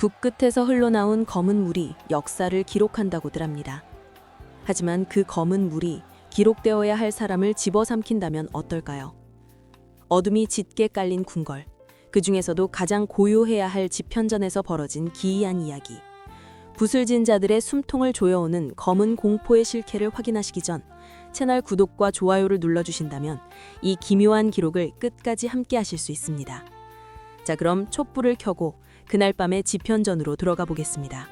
북끝에서 흘러나온 검은 물이 역사를 기록한다고들 합니다. 하지만 그 검은 물이 기록되어야 할 사람을 집어삼킨다면 어떨까요? 어둠이 짙게 깔린 궁궐, 그 중에서도 가장 고요해야 할 집현전에서 벌어진 기이한 이야기. 부슬진 자들의 숨통을 조여오는 검은 공포의 실체를 확인하시기 전 채널 구독과 좋아요를 눌러주신다면 이 기묘한 기록을 끝까지 함께 하실 수 있습니다. 자, 그럼 촛불을 켜고 그날 밤의 집현전으로 들어가 보겠습니다.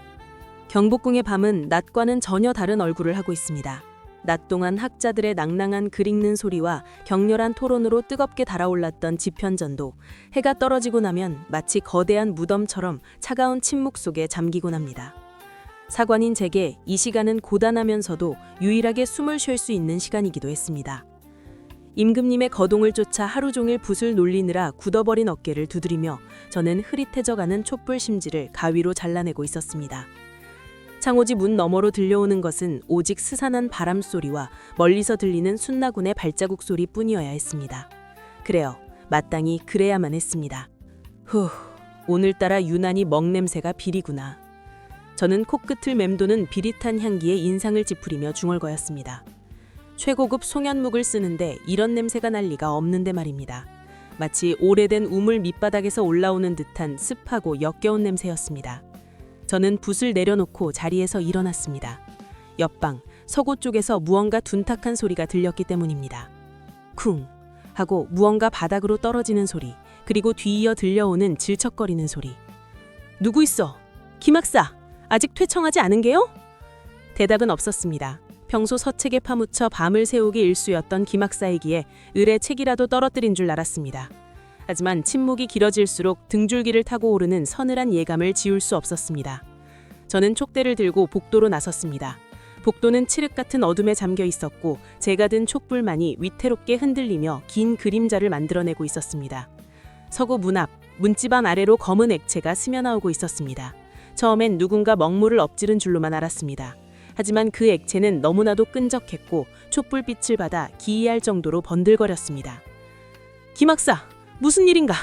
경복궁의 밤은 낮과는 전혀 다른 얼굴을 하고 있습니다. 낮 동안 학자들의 낭낭한 글 읽는 소리와 격렬한 토론으로 뜨겁게 달아올랐던 집현전도 해가 떨어지고 나면 마치 거대한 무덤처럼 차가운 침묵 속에 잠기곤 합니다. 사관인 제게 이 시간은 고단하면서도 유일하게 숨을 쉴 수 있는 시간이기도 했습니다. 임금님의 거동을 쫓아 하루 종일 붓을 놀리느라 굳어버린 어깨를 두드리며 저는 흐릿해져가는 촛불 심지를 가위로 잘라내고 있었습니다. 창호지 문 너머로 들려오는 것은 오직 스산한 바람 소리와 멀리서 들리는 순나군의 발자국 소리뿐이어야 했습니다. 그래요, 마땅히 그래야만 했습니다. 오늘따라 유난히 먹냄새가 비리구나. 저는 코끝을 맴도는 비릿한 향기에 인상을 찌푸리며 중얼거렸습니다. 최고급 송현묵을 쓰는데 이런 냄새가 날 리가 없는데 말입니다. 마치 오래된 우물 밑바닥에서 올라오는 듯한 습하고 역겨운 냄새였습니다. 저는 붓을 내려놓고 자리에서 일어났습니다. 옆방, 서고 쪽에서 무언가 둔탁한 소리가 들렸기 때문입니다. 쿵 하고 무언가 바닥으로 떨어지는 소리, 그리고 뒤이어 들려오는 질척거리는 소리. 누구 있어? 김학사! 아직 퇴청하지 않은 게요? 대답은 없었습니다. 평소 서책에 파묻혀 밤을 새우기 일쑤였던 김학사이기에 을에 책이라도 떨어뜨린 줄 알았습니다. 하지만 침묵이 길어질수록 등줄기를 타고 오르는 서늘한 예감을 지울 수 없었습니다. 저는 촉대를 들고 복도로 나섰습니다. 복도는 칠흑 같은 어둠에 잠겨 있었고 제가 든 촛불만이 위태롭게 흔들리며 긴 그림자를 만들어내고 있었습니다. 서고 문 앞, 문지방 아래로 검은 액체가 스며나오고 있었습니다. 처음엔 누군가 먹물을 엎지른 줄로만 알았습니다. 하지만 그 액체는 너무나도 끈적했고 촛불빛을 받아 기이할 정도로 번들거렸습니다. 김학사! 무슨 일인가?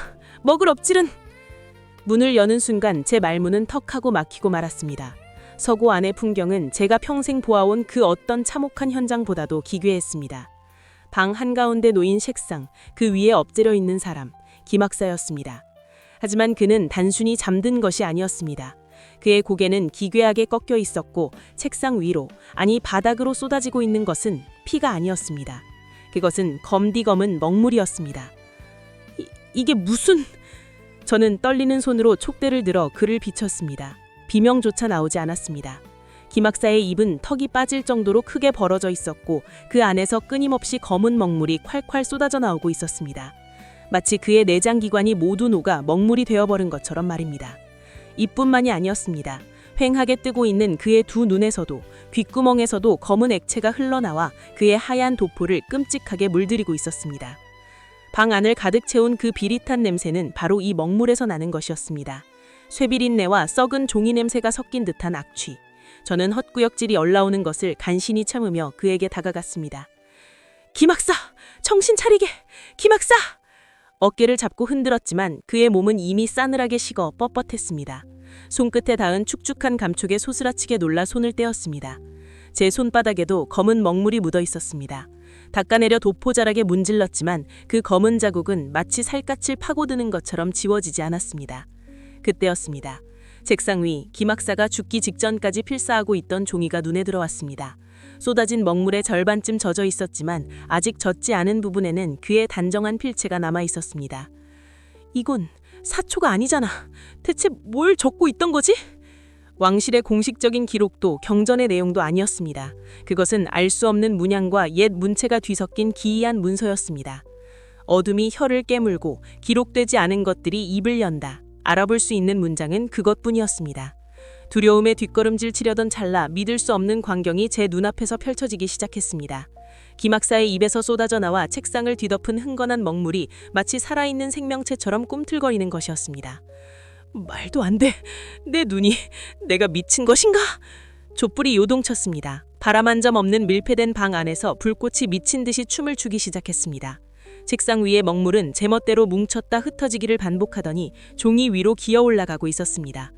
먹을 엎질은... 문을 여는 순간 제 말문은 턱하고 막히고 말았습니다. 서고 안의 풍경은 제가 평생 보아온 그 어떤 참혹한 현장보다도 기괴했습니다. 방 한가운데 놓인 책상, 그 위에 엎드려 있는 사람, 김학사였습니다. 하지만 그는 단순히 잠든 것이 아니었습니다. 그의 고개는 기괴하게 꺾여 있었고 책상 위로, 아니 바닥으로 쏟아지고 있는 것은 피가 아니었습니다. 그것은 검디검은 먹물이었습니다. 이게 무슨... 저는 떨리는 손으로 촉대를 들어 그를 비쳤습니다. 비명조차 나오지 않았습니다. 김학사의 입은 턱이 빠질 정도로 크게 벌어져 있었고 그 안에서 끊임없이 검은 먹물이 콸콸 쏟아져 나오고 있었습니다. 마치 그의 내장기관이 모두 녹아 먹물이 되어버린 것처럼 말입니다. 이뿐만이 아니었습니다. 휑하게 뜨고 있는 그의 두 눈에서도, 귓구멍에서도 검은 액체가 흘러나와 그의 하얀 도포를 끔찍하게 물들이고 있었습니다. 방 안을 가득 채운 그 비릿한 냄새는 바로 이 먹물에서 나는 것이었습니다. 쇠비린내와 썩은 종이 냄새가 섞인 듯한 악취. 저는 헛구역질이 올라오는 것을 간신히 참으며 그에게 다가갔습니다. 김학사! 정신 차리게! 김학사! 어깨를 잡고 흔들었지만 그의 몸은 이미 싸늘하게 식어 뻣뻣했습니다. 손끝에 닿은 축축한 감촉에 소스라치게 놀라 손을 떼었습니다. 제 손바닥에도 검은 먹물이 묻어 있었습니다. 닦아내려 도포자락에 문질렀지만 그 검은 자국은 마치 살갗을 파고드는 것처럼 지워지지 않았습니다. 그때였습니다. 책상 위 김학사가 죽기 직전까지 필사하고 있던 종이가 눈에 들어왔습니다. 쏟아진 먹물의 절반쯤 젖어 있었지만 아직 젖지 않은 부분에는 그의 단정한 필체가 남아 있었습니다. 이건 사초가 아니잖아. 대체 뭘 적고 있던 거지? 왕실의 공식적인 기록도 경전의 내용도 아니었습니다. 그것은 알 수 없는 문양과 옛 문체가 뒤섞인 기이한 문서였습니다. 어둠이 혀를 깨물고 기록되지 않은 것들이 입을 연다. 알아볼 수 있는 문장은 그것뿐이었습니다. 두려움에 뒷걸음질 치려던 찰나 믿을 수 없는 광경이 제 눈앞에서 펼쳐지기 시작했습니다. 김학사의 입에서 쏟아져 나와 책상을 뒤덮은 흥건한 먹물이 마치 살아있는 생명체처럼 꿈틀거리는 것이었습니다. 말도 안 돼. 내 눈이... 내가 미친 것인가? 촛불이 요동쳤습니다. 바람 한 점 없는 밀폐된 방 안에서 불꽃이 미친 듯이 춤을 추기 시작했습니다. 책상 위의 먹물은 제멋대로 뭉쳤다 흩어지기를 반복하더니 종이 위로 기어 올라가고 있었습니다.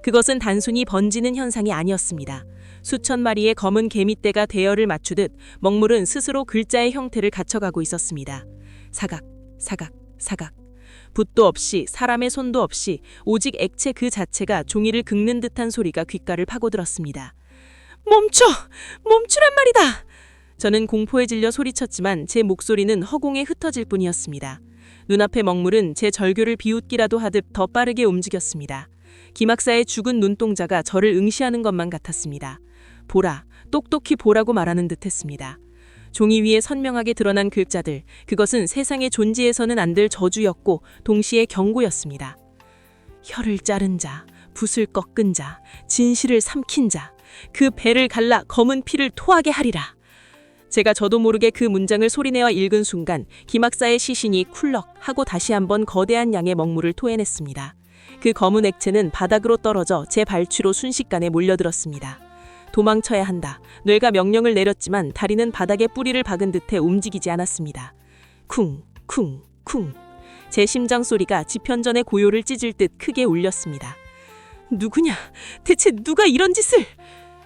그것은 단순히 번지는 현상이 아니었습니다. 수천 마리의 검은 개미떼가 대열을 맞추듯 먹물은 스스로 글자의 형태를 갖춰가고 있었습니다. 사각, 사각, 사각. 붓도 없이 사람의 손도 없이 오직 액체 그 자체가 종이를 긁는 듯한 소리가 귓가를 파고들었습니다. 멈춰! 멈추란 말이다! 저는 공포에 질려 소리쳤지만 제 목소리는 허공에 흩어질 뿐이었습니다. 눈앞의 먹물은 제 절규를 비웃기라도 하듯 더 빠르게 움직였습니다. 김학사의 죽은 눈동자가 저를 응시하는 것만 같았습니다. 보라, 똑똑히 보라고 말하는 듯했습니다. 종이 위에 선명하게 드러난 글자들, 그것은 세상에 존재해서는 안 될 저주였고 동시에 경고였습니다. 혀를 자른 자, 붓을 꺾은 자, 진실을 삼킨 자, 그 배를 갈라 검은 피를 토하게 하리라. 제가 저도 모르게 그 문장을 소리내어 읽은 순간 김학사의 시신이 쿨럭 하고 다시 한번 거대한 양의 먹물을 토해냈습니다. 그 검은 액체는 바닥으로 떨어져 제 발취로 순식간에 몰려들었습니다. 도망쳐야 한다. 뇌가 명령을 내렸지만 다리는 바닥에 뿌리를 박은 듯해 움직이지 않았습니다. 쿵, 쿵, 쿵. 제 심장 소리가 지편전의 고요를 찢을 듯 크게 울렸습니다. 누구냐? 대체 누가 이런 짓을?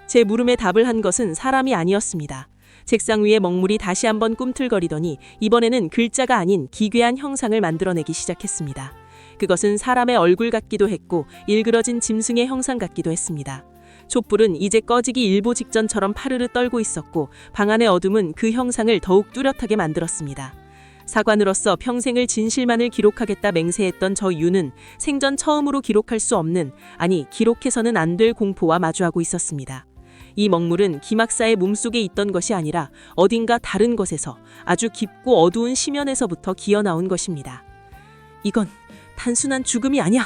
제 물음에 답을 한 것은 사람이 아니었습니다. 책상 위에 먹물이 다시 한번 꿈틀거리더니 이번에는 글자가 아닌 기괴한 형상을 만들어내기 시작했습니다. 그것은 사람의 얼굴 같기도 했고 일그러진 짐승의 형상 같기도 했습니다. 촛불은 이제 꺼지기 일보 직전처럼 파르르 떨고 있었고 방 안의 어둠은 그 형상을 더욱 뚜렷하게 만들었습니다. 사관으로서 평생을 진실만을 기록하겠다 맹세했던 저 유는 생전 처음으로 기록할 수 없는, 아니 기록해서는 안 될 공포와 마주하고 있었습니다. 이 먹물은 김학사의 몸속에 있던 것이 아니라 어딘가 다른 곳에서 아주 깊고 어두운 심연에서부터 기어나온 것입니다. 이건 단순한 죽음이 아니야.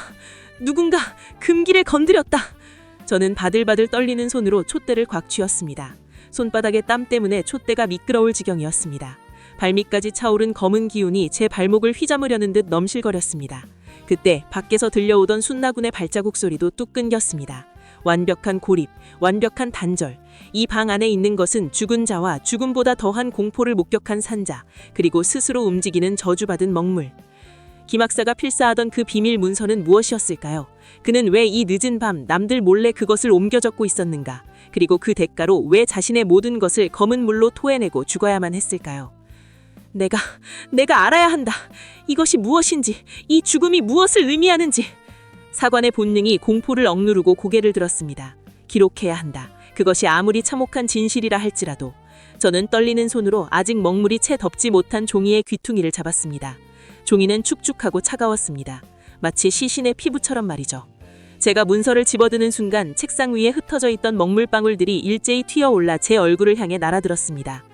누군가 금기를 건드렸다. 저는 바들바들 떨리는 손으로 촛대를 꽉 쥐었습니다. 손바닥의 땀 때문에 촛대가 미끄러울 지경이었습니다. 발밑까지 차오른 검은 기운이 제 발목을 휘저으려는 듯 넘실거렸습니다. 그때 밖에서 들려오던 순나군의 발자국 소리도 뚝 끊겼습니다. 완벽한 고립, 완벽한 단절. 이 방 안에 있는 것은 죽은 자와 죽음보다 더한 공포를 목격한 산자, 그리고 스스로 움직이는 저주받은 먹물. 김학사가 필사하던 그 비밀 문서는 무엇이었을까요? 그는 왜 이 늦은 밤 남들 몰래 그것을 옮겨 적고 있었는가? 그리고 그 대가로 왜 자신의 모든 것을 검은 물로 토해내고 죽어야만 했을까요? 내가 알아야 한다. 이것이 무엇인지, 이 죽음이 무엇을 의미하는지. 사관의 본능이 공포를 억누르고 고개를 들었습니다. 기록해야 한다. 그것이 아무리 참혹한 진실이라 할지라도. 저는 떨리는 손으로 아직 먹물이 채 덮지 못한 종이의 귀퉁이를 잡았습니다. 종이는 축축하고 차가웠습니다. 마치 시신의 피부처럼 말이죠. 제가 문서를 집어드는 순간 책상 위에 흩어져 있던 먹물방울들이 일제히 튀어올라 제 얼굴을 향해 날아들었습니다.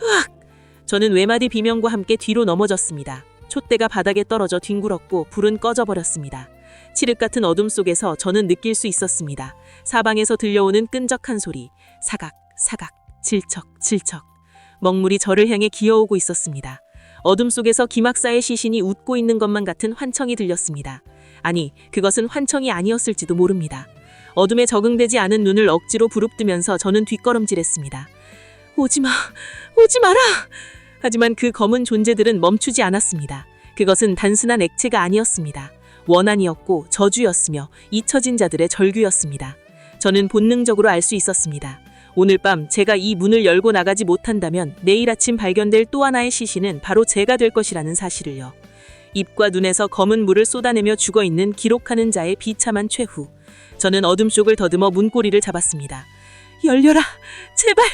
으악! 저는 외마디 비명과 함께 뒤로 넘어졌습니다. 촛대가 바닥에 떨어져 뒹굴었고 불은 꺼져버렸습니다. 칠흑 같은 어둠 속에서 저는 느낄 수 있었습니다. 사방에서 들려오는 끈적한 소리, 사각, 사각, 질척, 질척. 먹물이 저를 향해 기어오고 있었습니다. 어둠 속에서 김학사의 시신이 웃고 있는 것만 같은 환청이 들렸습니다. 아니, 그것은 환청이 아니었을지도 모릅니다. 어둠에 적응되지 않은 눈을 억지로 부릅뜨면서 저는 뒷걸음질했습니다. 오지마, 오지 마라! 하지만 그 검은 존재들은 멈추지 않았습니다. 그것은 단순한 액체가 아니었습니다. 원한이었고 저주였으며 잊혀진 자들의 절규였습니다. 저는 본능적으로 알 수 있었습니다. 오늘 밤 제가 이 문을 열고 나가지 못한다면 내일 아침 발견될 또 하나의 시신은 바로 제가 될 것이라는 사실을요. 입과 눈에서 검은 물을 쏟아내며 죽어있는 기록하는 자의 비참한 최후. 저는 어둠 쪽을 더듬어 문고리를 잡았습니다. 열려라, 제발!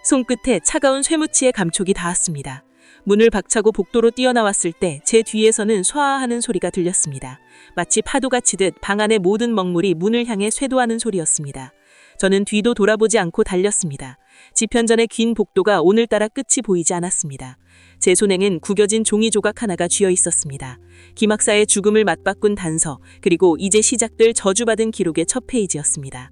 손끝에 차가운 쇠무치의 감촉이 닿았습니다. 문을 박차고 복도로 뛰어나왔을 때 제 뒤에서는 쏴하는 소리가 들렸습니다. 마치 파도가 치듯 방 안의 모든 먹물이 문을 향해 쇄도하는 소리였습니다. 저는 뒤도 돌아보지 않고 달렸습니다. 지편전의 긴 복도가 오늘따라 끝이 보이지 않았습니다. 제 손에는 구겨진 종이 조각 하나가 쥐어 있었습니다. 김학사의 죽음을 맞바꾼 단서, 그리고 이제 시작될 저주받은 기록의 첫 페이지였습니다.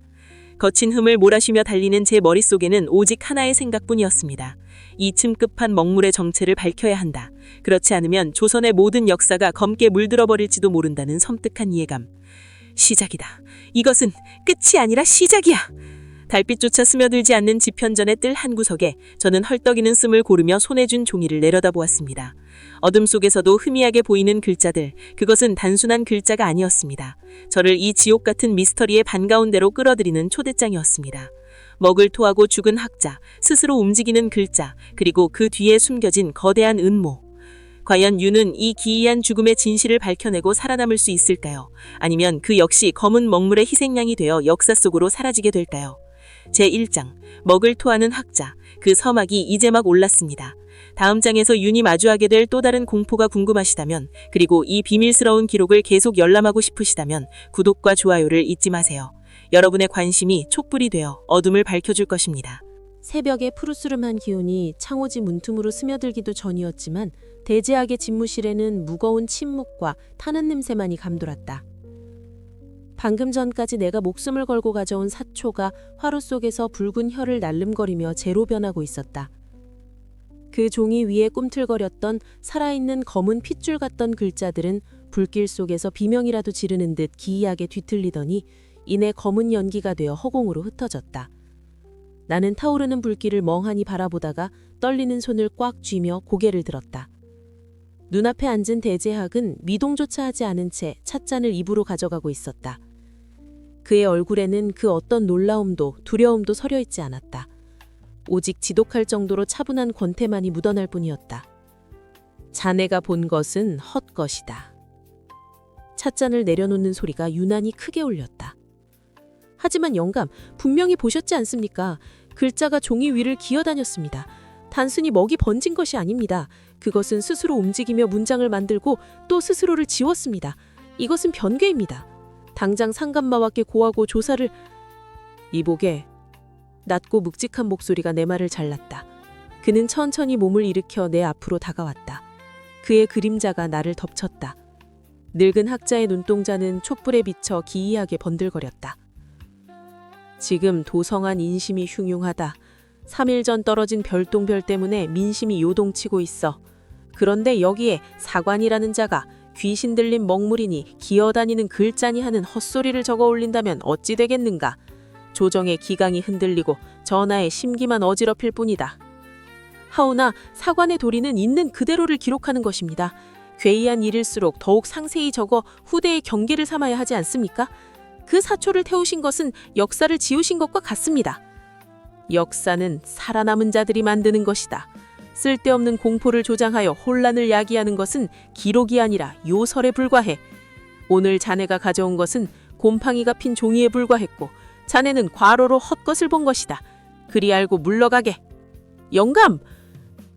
거친 흠을 몰아쉬며 달리는 제 머릿속에는 오직 하나의 생각뿐이었습니다. 이 침급한 먹물의 정체를 밝혀야 한다. 그렇지 않으면 조선의 모든 역사가 검게 물들어버릴지도 모른다는 섬뜩한 이해감. 시작이다. 이것은 끝이 아니라 시작이야. 달빛조차 스며들지 않는 지편전의 뜰 한 구석에 저는 헐떡이는 씀을 고르며 손에 준 종이를 내려다보았습니다. 어둠 속에서도 희미하게 보이는 글자들, 그것은 단순한 글자가 아니었습니다. 저를 이 지옥 같은 미스터리의 반가운데로 끌어들이는 초대장이었습니다. 먹을 토하고 죽은 학자, 스스로 움직이는 글자, 그리고 그 뒤에 숨겨진 거대한 음모. 과연 유는 이 기이한 죽음의 진실을 밝혀내고 살아남을 수 있을까요? 아니면 그 역시 검은 먹물의 희생양이 되어 역사 속으로 사라지게 될까요? 제1장, 먹을 토하는 학자, 그 서막이 이제 막 올랐습니다. 다음 장에서 윤이 마주하게 될 또 다른 공포가 궁금하시다면, 그리고 이 비밀스러운 기록을 계속 열람하고 싶으시다면 구독과 좋아요를 잊지 마세요. 여러분의 관심이 촛불이 되어 어둠을 밝혀줄 것입니다. 새벽의 푸르스름한 기운이 창호지 문틈으로 스며들기도 전이었지만 대제학의 집무실에는 무거운 침묵과 타는 냄새만이 감돌았다. 방금 전까지 내가 목숨을 걸고 가져온 사초가 화로 속에서 붉은 혀를 날름거리며 재로 변하고 있었다. 그 종이 위에 꿈틀거렸던 살아있는 검은 핏줄 같던 글자들은 불길 속에서 비명이라도 지르는 듯 기이하게 뒤틀리더니 이내 검은 연기가 되어 허공으로 흩어졌다. 나는 타오르는 불길을 멍하니 바라보다가 떨리는 손을 꽉 쥐며 고개를 들었다. 눈앞에 앉은 대제학은 미동조차 하지 않은 채 찻잔을 입으로 가져가고 있었다. 그의 얼굴에는 그 어떤 놀라움도 두려움도 서려 있지 않았다. 오직 지독할 정도로 차분한 권태만이 묻어날 뿐이었다. 자네가 본 것은 헛것이다. 찻잔을 내려놓는 소리가 유난히 크게 울렸다. 하지만 영감, 분명히 보셨지 않습니까? 글자가 종이 위를 기어다녔습니다. 단순히 먹이 번진 것이 아닙니다. 그것은 스스로 움직이며 문장을 만들고 또 스스로를 지웠습니다. 이것은 변괴입니다. 당장 상감마와께 고하고 조사를... 이보게. 낮고 묵직한 목소리가 내 말을 잘랐다. 그는 천천히 몸을 일으켜 내 앞으로 다가왔다. 그의 그림자가 나를 덮쳤다. 늙은 학자의 눈동자는 촛불에 비쳐 기이하게 번들거렸다. 지금 도성한 인심이 흉흉하다. 3일 전 떨어진 별똥별 때문에 민심이 요동치고 있어. 그런데 여기에 사관이라는 자가 귀신 들린 먹물이니 기어다니는 글자니 하는 헛소리를 적어 올린다면 어찌 되겠는가. 조정의 기강이 흔들리고 전하의 심기만 어지럽힐 뿐이다. 하오나 사관의 도리는 있는 그대로를 기록하는 것입니다. 괴이한 일일수록 더욱 상세히 적어 후대의 경계를 삼아야 하지 않습니까? 그 사초를 태우신 것은 역사를 지우신 것과 같습니다. 역사는 살아남은 자들이 만드는 것이다. 쓸데없는 공포를 조장하여 혼란을 야기하는 것은 기록이 아니라 요설에 불과해. 오늘 자네가 가져온 것은 곰팡이가 핀 종이에 불과했고 자네는 과로로 헛것을 본 것이다. 그리 알고 물러가게. 영감!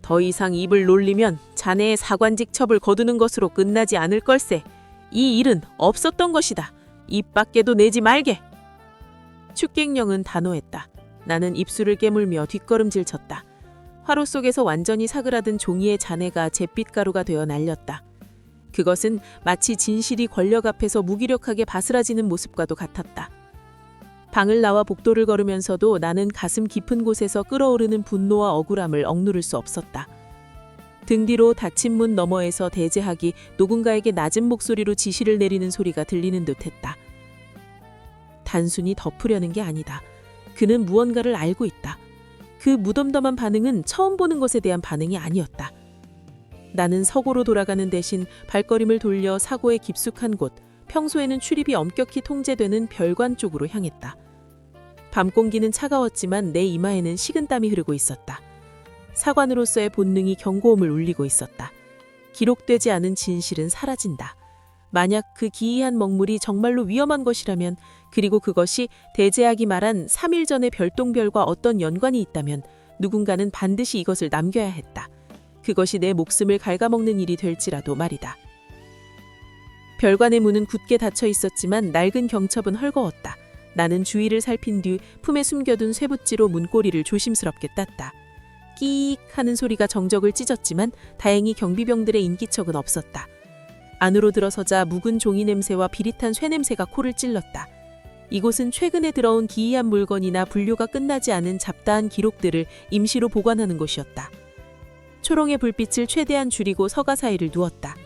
더 이상 입을 놀리면 자네의 사관직 첩을 거두는 것으로 끝나지 않을 걸세. 이 일은 없었던 것이다. 입 밖에도 내지 말게. 축객령은 단호했다. 나는 입술을 깨물며 뒷걸음질 쳤다. 화로 속에서 완전히 사그라든 종이의 잔해가 잿빛가루가 되어 날렸다. 그것은 마치 진실이 권력 앞에서 무기력하게 바스라지는 모습과도 같았다. 방을 나와 복도를 걸으면서도 나는 가슴 깊은 곳에서 끓어오르는 분노와 억울함을 억누를 수 없었다. 등 뒤로 닫힌 문 너머에서 대제학이 누군가에게 낮은 목소리로 지시를 내리는 소리가 들리는 듯했다. 단순히 덮으려는 게 아니다. 그는 무언가를 알고 있다. 그 무덤덤한 반응은 처음 보는 것에 대한 반응이 아니었다. 나는 서고로 돌아가는 대신 발걸음을 돌려 사고의 깊숙한 곳, 평소에는 출입이 엄격히 통제되는 별관 쪽으로 향했다. 밤 공기는 차가웠지만 내 이마에는 식은땀이 흐르고 있었다. 사관으로서의 본능이 경고음을 울리고 있었다. 기록되지 않은 진실은 사라진다. 만약 그 기이한 먹물이 정말로 위험한 것이라면, 그리고 그것이 대제학이 말한 3일 전의 별똥별과 어떤 연관이 있다면 누군가는 반드시 이것을 남겨야 했다. 그것이 내 목숨을 갉아먹는 일이 될지라도 말이다. 별관의 문은 굳게 닫혀 있었지만 낡은 경첩은 헐거웠다. 나는 주위를 살핀 뒤 품에 숨겨둔 쇠붙지로 문고리를 조심스럽게 땄다. 끼익 하는 소리가 정적을 찢었지만 다행히 경비병들의 인기척은 없었다. 안으로 들어서자 묵은 종이 냄새와 비릿한 쇠 냄새가 코를 찔렀다. 이곳은 최근에 들어온 기이한 물건이나 분류가 끝나지 않은 잡다한 기록들을 임시로 보관하는 곳이었다. 초롱의 불빛을 최대한 줄이고 서가 사이를 누웠다.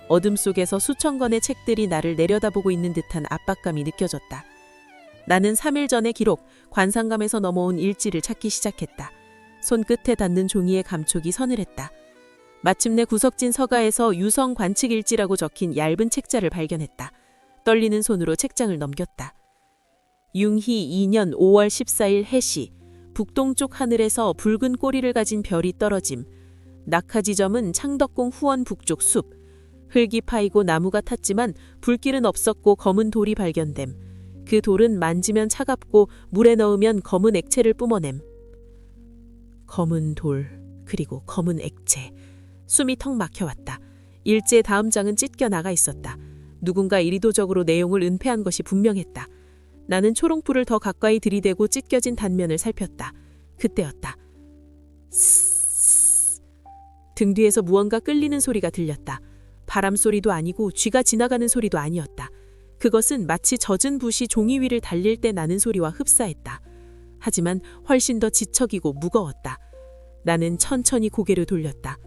어둠 속에서 수천 권의 책들이 나를 내려다보고 있는 듯한 압박감이 느껴졌다. 나는 3일 전의 기록, 관상감에서 넘어온 일지를 찾기 시작했다. 손끝에 닿는 종이에 감촉이 서늘했다. 마침내 구석진 서가에서 유성 관측일지라고 적힌 얇은 책자를 발견했다. 떨리는 손으로 책장을 넘겼다. 융희 2년 5월 14일 해시, 북동쪽 하늘에서 붉은 꼬리를 가진 별이 떨어짐. 낙하지점은 창덕궁 후원 북쪽 숲. 흙이 파이고 나무가 탔지만 불길은 없었고 검은 돌이 발견됨. 그 돌은 만지면 차갑고 물에 넣으면 검은 액체를 뿜어냄. 검은 돌, 그리고 검은 액체. 숨이 턱 막혀왔다. 일지의 다음 장은 찢겨 나가 있었다. 누군가 이리도적으로 내용을 은폐한 것이 분명했다. 나는 초롱불을 더 가까이 들이대고 찢겨진 단면을 살폈다. 그때였다. 스스스. 등 뒤에서 무언가 끌리는 소리가 들렸다. 바람 소리도 아니고 쥐가 지나가는 소리도 아니었다. 그것은 마치 젖은 붓이 종이 위를 달릴 때 나는 소리와 흡사했다. 하지만 훨씬 더 지척이고 무거웠다. 나는 천천히 고개를 돌렸다.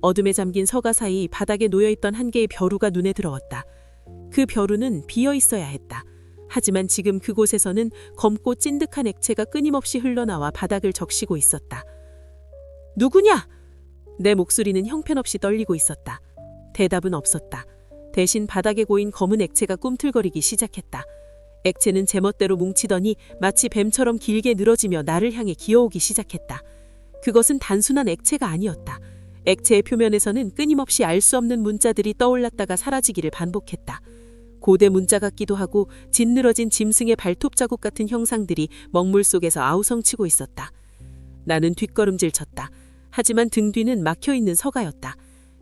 어둠에 잠긴 서가 사이 바닥에 놓여있던 한 개의 벼루가 눈에 들어왔다. 그 벼루는 비어 있어야 했다. 하지만 지금 그곳에서는 검고 찐득한 액체가 끊임없이 흘러나와 바닥을 적시고 있었다. 누구냐? 내 목소리는 형편없이 떨리고 있었다. 대답은 없었다. 대신 바닥에 고인 검은 액체가 꿈틀거리기 시작했다. 액체는 제멋대로 뭉치더니 마치 뱀처럼 길게 늘어지며 나를 향해 기어오기 시작했다. 그것은 단순한 액체가 아니었다. 액체의 표면에서는 끊임없이 알 수 없는 문자들이 떠올랐다가 사라지기를 반복했다. 고대 문자 같기도 하고 짓늘어진 짐승의 발톱 자국 같은 형상들이 먹물 속에서 아우성치고 있었다. 나는 뒷걸음질 쳤다. 하지만 등 뒤는 막혀있는 서가였다.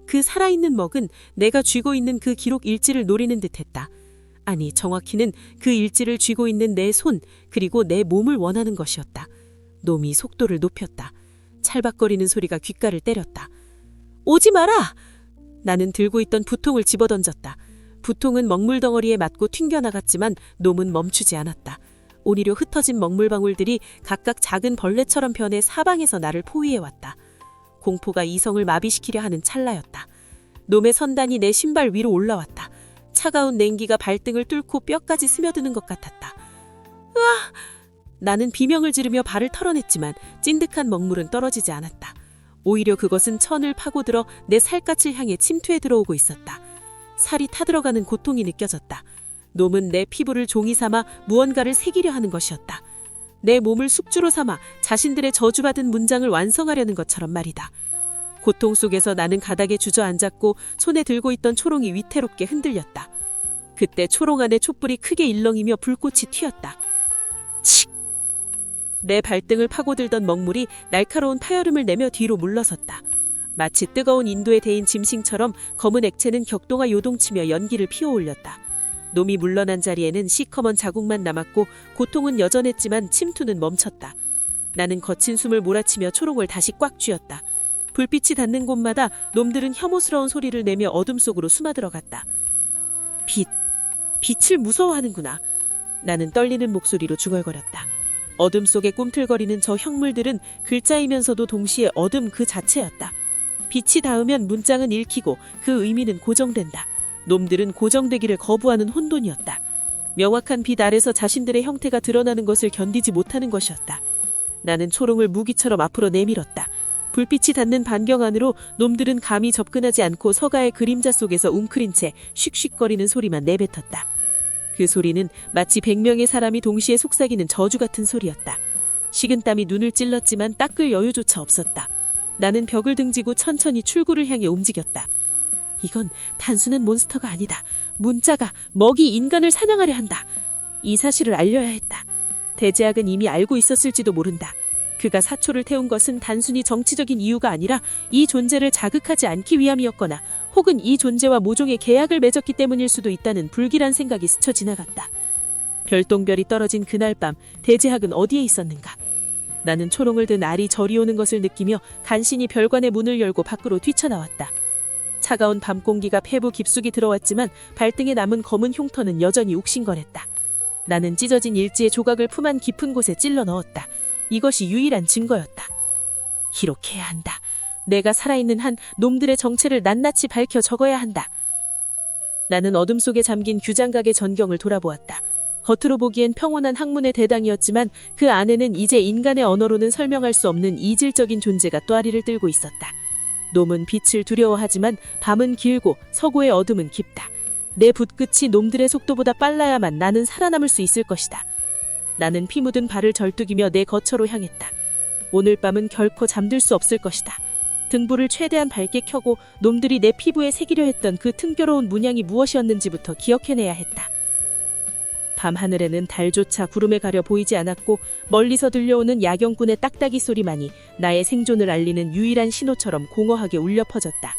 그 살아있는 먹은 내가 쥐고 있는 그 기록 일지를 노리는 듯했다. 아니, 정확히는 그 일지를 쥐고 있는 내 손, 그리고 내 몸을 원하는 것이었다. 놈이 속도를 높였다. 찰박거리는 소리가 귓가를 때렸다. 오지 마라! 나는 들고 있던 부통을 집어던졌다. 부통은 먹물 덩어리에 맞고 튕겨나갔지만 놈은 멈추지 않았다. 오히려 흩어진 먹물방울들이 각각 작은 벌레처럼 변해 사방에서 나를 포위해왔다. 공포가 이성을 마비시키려 하는 찰나였다. 놈의 선단이 내 신발 위로 올라왔다. 차가운 냉기가 발등을 뚫고 뼈까지 스며드는 것 같았다. 으아! 나는 비명을 지르며 발을 털어냈지만 찐득한 먹물은 떨어지지 않았다. 오히려 그것은 천을 파고들어 내 살갗을 향해 침투해 들어오고 있었다. 살이 타들어가는 고통이 느껴졌다. 놈은 내 피부를 종이 삼아 무언가를 새기려 하는 것이었다. 내 몸을 숙주로 삼아 자신들의 저주받은 문장을 완성하려는 것처럼 말이다. 고통 속에서 나는 가닥에 주저앉았고 손에 들고 있던 초롱이 위태롭게 흔들렸다. 그때 초롱 안에 촛불이 크게 일렁이며 불꽃이 튀었다. 칙! 내 발등을 파고들던 먹물이 날카로운 파열음을 내며 뒤로 물러섰다. 마치 뜨거운 인도에 데인 짐승처럼 검은 액체는 격동아 요동치며 연기를 피워올렸다. 놈이 물러난 자리에는 시커먼 자국만 남았고 고통은 여전했지만 침투는 멈췄다. 나는 거친 숨을 몰아치며 초롱을 다시 꽉 쥐었다. 불빛이 닿는 곳마다 놈들은 혐오스러운 소리를 내며 어둠 속으로 숨어들어갔다. 빛을 무서워하는구나. 나는 떨리는 목소리로 중얼거렸다. 어둠 속에 꿈틀거리는 저 형물들은 글자이면서도 동시에 어둠 그 자체였다. 빛이 닿으면 문장은 읽히고 그 의미는 고정된다. 놈들은 고정되기를 거부하는 혼돈이었다. 명확한 빛 아래서 자신들의 형태가 드러나는 것을 견디지 못하는 것이었다. 나는 초롱을 무기처럼 앞으로 내밀었다. 불빛이 닿는 반경 안으로 놈들은 감히 접근하지 않고 서가의 그림자 속에서 웅크린 채 슉슉거리는 소리만 내뱉었다. 그 소리는 마치 100명의 사람이 동시에 속삭이는 저주 같은 소리였다. 식은땀이 눈을 찔렀지만 닦을 여유조차 없었다. 나는 벽을 등지고 천천히 출구를 향해 움직였다. 이건 단순한 몬스터가 아니다. 문자가 먹이 인간을 사냥하려 한다. 이 사실을 알려야 했다. 대제학은 이미 알고 있었을지도 모른다. 그가 사초를 태운 것은 단순히 정치적인 이유가 아니라 이 존재를 자극하지 않기 위함이었거나 혹은 이 존재와 모종의 계약을 맺었기 때문일 수도 있다는 불길한 생각이 스쳐 지나갔다. 별똥별이 떨어진 그날 밤 대제학은 어디에 있었는가? 나는 초롱을 든 알이 저리 오는 것을 느끼며 간신히 별관의 문을 열고 밖으로 뛰쳐나왔다. 차가운 밤 공기가 폐부 깊숙이 들어왔지만 발등에 남은 검은 흉터는 여전히 욱신거렸다. 나는 찢어진 일지의 조각을 품 안 깊은 곳에 찔러 넣었다. 이것이 유일한 증거였다. 기록해야 한다. 내가 살아있는 한 놈들의 정체를 낱낱이 밝혀 적어야 한다. 나는 어둠 속에 잠긴 규장각의 전경을 돌아보았다. 겉으로 보기엔 평온한 학문의 대당이었지만 그 안에는 이제 인간의 언어로는 설명할 수 없는 이질적인 존재가 또아리를 들고 있었다. 놈은 빛을 두려워하지만 밤은 길고 서구의 어둠은 깊다. 내 붓끝이 놈들의 속도보다 빨라야만 나는 살아남을 수 있을 것이다. 나는 피 묻은 발을 절뚝이며 내 거처로 향했다. 오늘 밤은 결코 잠들 수 없을 것이다. 등불을 최대한 밝게 켜고 놈들이 내 피부에 새기려 했던 그 튼겨로운 문양이 무엇이었는지부터 기억해내야 했다. 밤하늘에는 달조차 구름에 가려 보이지 않았고 멀리서 들려오는 야경꾼의 딱딱이 소리만이 나의 생존을 알리는 유일한 신호처럼 공허하게 울려 퍼졌다.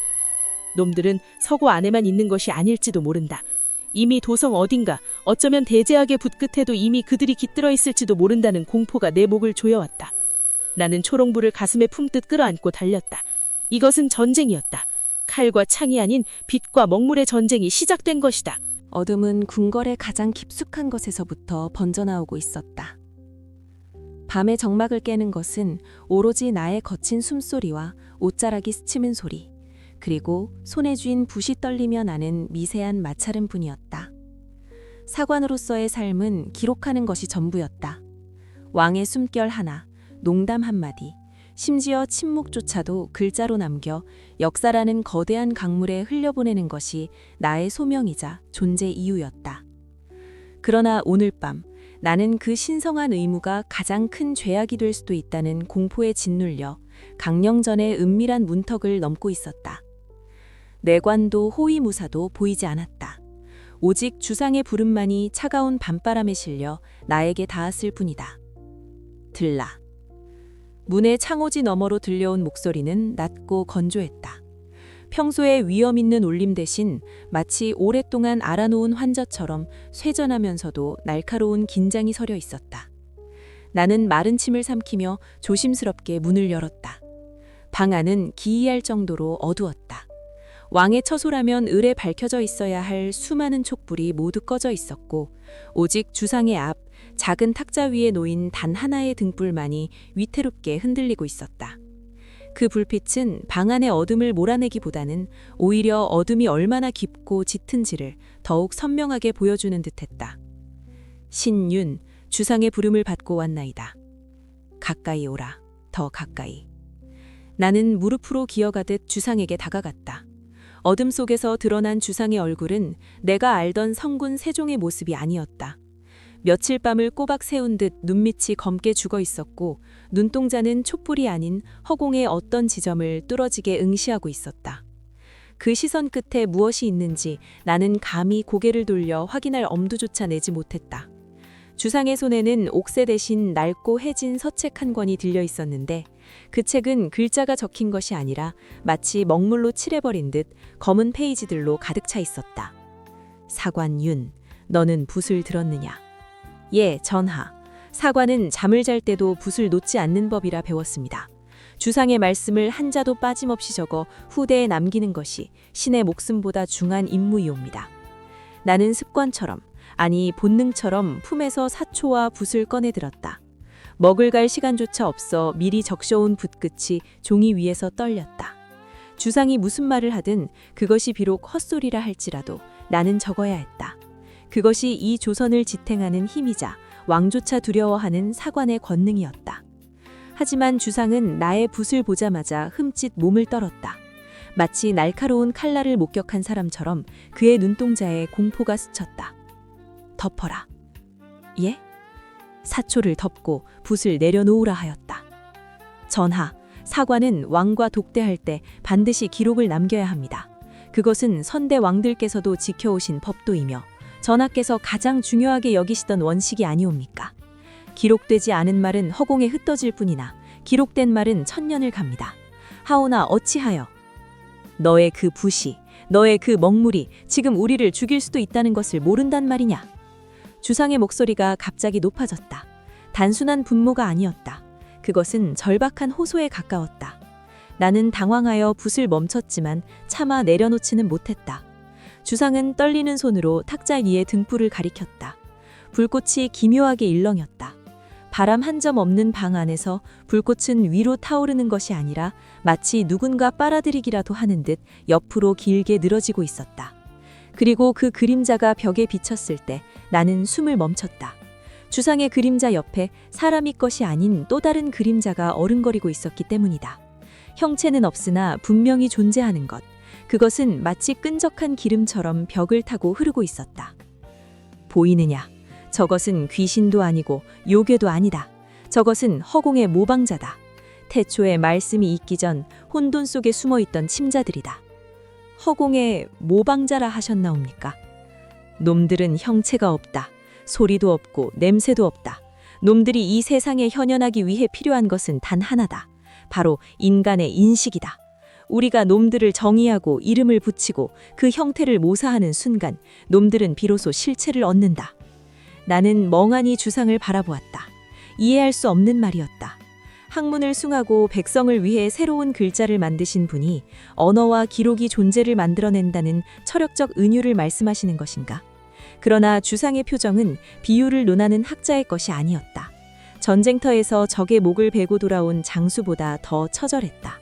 놈들은 서고 안에만 있는 것이 아닐지도 모른다. 이미 도성 어딘가, 어쩌면 대제학의 붓끝에도 이미 그들이 깃들어 있을지도 모른다는 공포가 내 목을 조여왔다. 나는 초롱불을 가슴에 품듯 끌어안고 달렸다. 이것은 전쟁이었다. 칼과 창이 아닌 빛과 먹물의 전쟁이 시작된 것이다. 어둠은 궁궐의 가장 깊숙한 곳에서부터 번져나오고 있었다. 밤의 정막을 깨는 것은 오로지 나의 거친 숨소리와 옷자락이 스치는 소리, 그리고 손에 쥔 붓이 떨리며 나는 미세한 마찰음뿐이었다. 사관으로서의 삶은 기록하는 것이 전부였다. 왕의 숨결 하나, 농담 한마디, 심지어 침묵조차도 글자로 남겨 역사라는 거대한 강물에 흘려보내는 것이 나의 소명이자 존재 이유였다. 그러나 오늘 밤 나는 그 신성한 의무가 가장 큰 죄악이 될 수도 있다는 공포에 짓눌려 강령전의 은밀한 문턱을 넘고 있었다. 내관도 호위무사도 보이지 않았다. 오직 주상의 부름만이 차가운 밤바람에 실려 나에게 닿았을 뿐이다. 들라. 문의 창호지 너머로 들려온 목소리는 낮고 건조했다. 평소에 위험 있는 울림 대신 마치 오랫동안 알아놓은 환자처럼 쇠전하면서도 날카로운 긴장이 서려 있었다. 나는 마른 침을 삼키며 조심스럽게 문을 열었다. 방 안은 기이할 정도로 어두웠다. 왕의 처소라면 을에 밝혀져 있어야 할 수많은 촛불이 모두 꺼져 있었고 오직 주상의 앞 작은 탁자 위에 놓인 단 하나의 등불만이 위태롭게 흔들리고 있었다. 그 불빛은 방 안의 어둠을 몰아내기보다는 오히려 어둠이 얼마나 깊고 짙은지를 더욱 선명하게 보여주는 듯했다. 신윤, 주상의 부름을 받고 왔나이다. 가까이 오라, 더 가까이. 나는 무릎으로 기어가듯 주상에게 다가갔다. 어둠 속에서 드러난 주상의 얼굴은 내가 알던 성군 세종의 모습이 아니었다. 며칠 밤을 꼬박 세운 듯 눈밑이 검게 죽어 있었고 눈동자는 촛불이 아닌 허공의 어떤 지점을 뚫어지게 응시하고 있었다. 그 시선 끝에 무엇이 있는지 나는 감히 고개를 돌려 확인할 엄두조차 내지 못했다. 주상의 손에는 옥새 대신 낡고 해진 서책 한 권이 들려 있었는데 그 책은 글자가 적힌 것이 아니라 마치 먹물로 칠해버린 듯 검은 페이지들로 가득 차 있었다. 사관윤, 너는 붓을 들었느냐? 예, 전하. 사관은 잠을 잘 때도 붓을 놓지 않는 법이라 배웠습니다. 주상의 말씀을 한자도 빠짐없이 적어 후대에 남기는 것이 신의 목숨보다 중한 임무이옵니다. 나는 습관처럼, 아니 본능처럼 품에서 사초와 붓을 꺼내들었다. 먹을 갈 시간조차 없어 미리 적셔온 붓끝이 종이 위에서 떨렸다. 주상이 무슨 말을 하든 그것이 비록 헛소리라 할지라도 나는 적어야 했다. 그것이 이 조선을 지탱하는 힘이자 왕조차 두려워하는 사관의 권능이었다. 하지만 주상은 나의 붓을 보자마자 흠칫 몸을 떨었다. 마치 날카로운 칼날을 목격한 사람처럼 그의 눈동자에 공포가 스쳤다. 덮어라. 예? 사초를 덮고 붓을 내려놓으라 하였다. 전하, 사관은 왕과 독대할 때 반드시 기록을 남겨야 합니다. 그것은 선대 왕들께서도 지켜오신 법도이며 전하께서 가장 중요하게 여기시던 원칙이 아니옵니까? 기록되지 않은 말은 허공에 흩어질 뿐이나 기록된 말은 천년을 갑니다. 하오나 어찌하여 너의 그 붓이, 너의 그 먹물이 지금 우리를 죽일 수도 있다는 것을 모른단 말이냐? 주상의 목소리가 갑자기 높아졌다. 단순한 분노가 아니었다. 그것은 절박한 호소에 가까웠다. 나는 당황하여 붓을 멈췄지만 차마 내려놓지는 못했다. 주상은 떨리는 손으로 탁자 위에 등불을 가리켰다. 불꽃이 기묘하게 일렁였다. 바람 한 점 없는 방 안에서 불꽃은 위로 타오르는 것이 아니라 마치 누군가 빨아들이기라도 하는 듯 옆으로 길게 늘어지고 있었다. 그리고 그 그림자가 벽에 비쳤을 때 나는 숨을 멈췄다. 주상의 그림자 옆에 사람이 것이 아닌 또 다른 그림자가 어른거리고 있었기 때문이다. 형체는 없으나 분명히 존재하는 것. 그것은 마치 끈적한 기름처럼 벽을 타고 흐르고 있었다. 보이느냐? 저것은 귀신도 아니고 요괴도 아니다. 저것은 허공의 모방자다. 태초에 말씀이 있기 전 혼돈 속에 숨어있던 침자들이다. 허공의 모방자라 하셨나옵니까? 놈들은 형체가 없다. 소리도 없고 냄새도 없다. 놈들이 이 세상에 현현하기 위해 필요한 것은 단 하나다. 바로 인간의 인식이다. 우리가 놈들을 정의하고 이름을 붙이고 그 형태를 모사하는 순간 놈들은 비로소 실체를 얻는다. 나는 멍하니 주상을 바라보았다. 이해할 수 없는 말이었다. 학문을 숭하고 백성을 위해 새로운 글자를 만드신 분이 언어와 기록이 존재를 만들어낸다는 철학적 은유를 말씀하시는 것인가? 그러나 주상의 표정은 비유를 논하는 학자의 것이 아니었다. 전쟁터에서 적의 목을 베고 돌아온 장수보다 더 처절했다.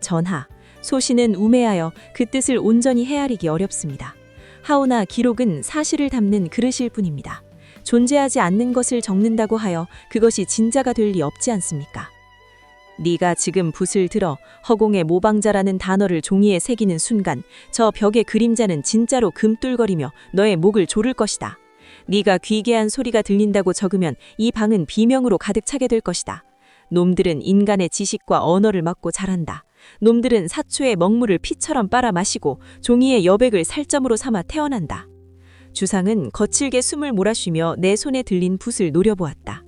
전하, 소신은 우매하여 그 뜻을 온전히 헤아리기 어렵습니다. 하오나 기록은 사실을 담는 그릇일 뿐입니다. 존재하지 않는 것을 적는다고 하여 그것이 진짜가 될 리 없지 않습니까? 네가 지금 붓을 들어 허공의 모방자라는 단어를 종이에 새기는 순간 저 벽의 그림자는 진짜로 금뚫거리며 너의 목을 조를 것이다. 네가 귀괴한 소리가 들린다고 적으면 이 방은 비명으로 가득 차게 될 것이다. 놈들은 인간의 지식과 언어를 막고 자란다. 놈들은 사초의 먹물을 피처럼 빨아 마시고 종이의 여백을 살점으로 삼아 태어난다. 주상은 거칠게 숨을 몰아쉬며 내 손에 들린 붓을 노려보았다.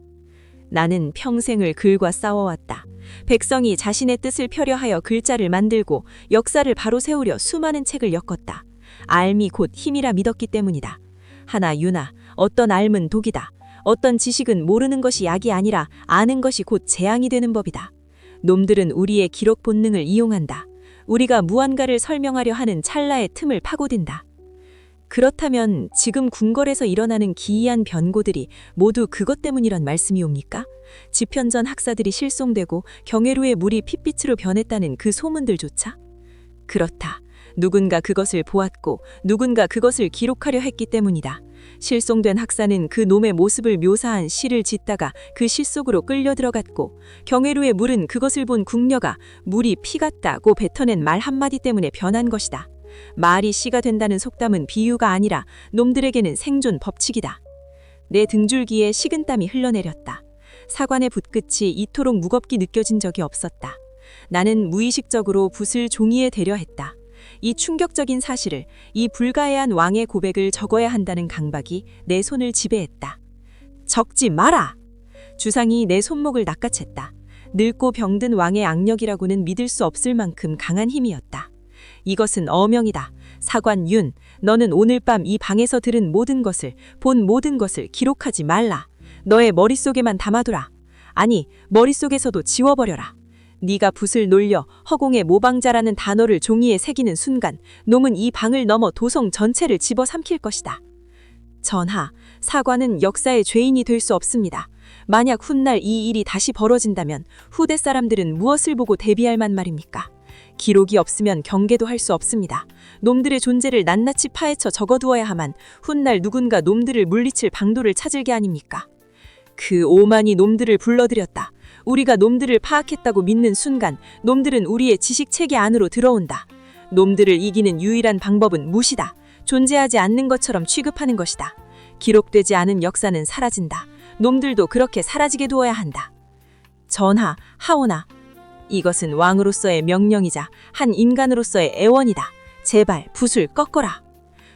나는 평생을 글과 싸워왔다. 백성이 자신의 뜻을 펴려하여 글자를 만들고 역사를 바로 세우려 수많은 책을 엮었다. 알미 곧 힘이라 믿었기 때문이다. 하나 유나, 어떤 알은 독이다. 어떤 지식은 모르는 것이 약이 아니라 아는 것이 곧 재앙이 되는 법이다. 놈들은 우리의 기록 본능을 이용한다. 우리가 무언가를 설명하려 하는 찰나의 틈을 파고든다. 그렇다면 지금 궁궐에서 일어나는 기이한 변고들이 모두 그것 때문이란 말씀이옵니까? 지편전 학사들이 실송되고 경회로의 물이 핏빛으로 변했다는 그 소문들조차? 그렇다. 누군가 그것을 보았고 누군가 그것을 기록하려 했기 때문이다. 실송된 학사는 그 놈의 모습을 묘사한 시를 짓다가 그 시 속으로 끌려 들어갔고 경회로의 물은 그것을 본 궁녀가 물이 피 같다고 뱉어낸 말 한마디 때문에 변한 것이다. 말이 시가 된다는 속담은 비유가 아니라 놈들에게는 생존 법칙이다. 내 등줄기에 식은땀이 흘러내렸다. 사관의 붓끝이 이토록 무겁게 느껴진 적이 없었다. 나는 무의식적으로 붓을 종이에 대려 했다. 이 충격적인 사실을, 이 불가해한 왕의 고백을 적어야 한다는 강박이 내 손을 지배했다. 적지 마라! 주상이 내 손목을 낚아챘다. 늙고 병든 왕의 악력이라고는 믿을 수 없을 만큼 강한 힘이었다. 이것은 어명이다. 사관 윤, 너는 오늘 밤 이 방에서 들은 모든 것을, 본 모든 것을 기록하지 말라. 너의 머릿속에만 담아두라. 아니, 머릿속에서도 지워버려라. 네가 붓을 놀려 허공의 모방자라는 단어를 종이에 새기는 순간 놈은 이 방을 넘어 도성 전체를 집어삼킬 것이다. 전하, 사관은 역사의 죄인이 될 수 없습니다. 만약 훗날 이 일이 다시 벌어진다면 후대 사람들은 무엇을 보고 대비할만 말입니까? 기록이 없으면 경계도 할 수 없습니다. 놈들의 존재를 낱낱이 파헤쳐 적어두어야 하만 훗날 누군가 놈들을 물리칠 방도를 찾을 게 아닙니까? 그 오만이 놈들을 불러들였다. 우리가 놈들을 파악했다고 믿는 순간 놈들은 우리의 지식체계 안으로 들어온다. 놈들을 이기는 유일한 방법은 무시다. 존재하지 않는 것처럼 취급하는 것이다. 기록되지 않은 역사는 사라진다. 놈들도 그렇게 사라지게 두어야 한다. 전하, 하오나, 이것은 왕으로서의 명령이자 한 인간으로서의 애원이다. 제발 붓을 꺾어라.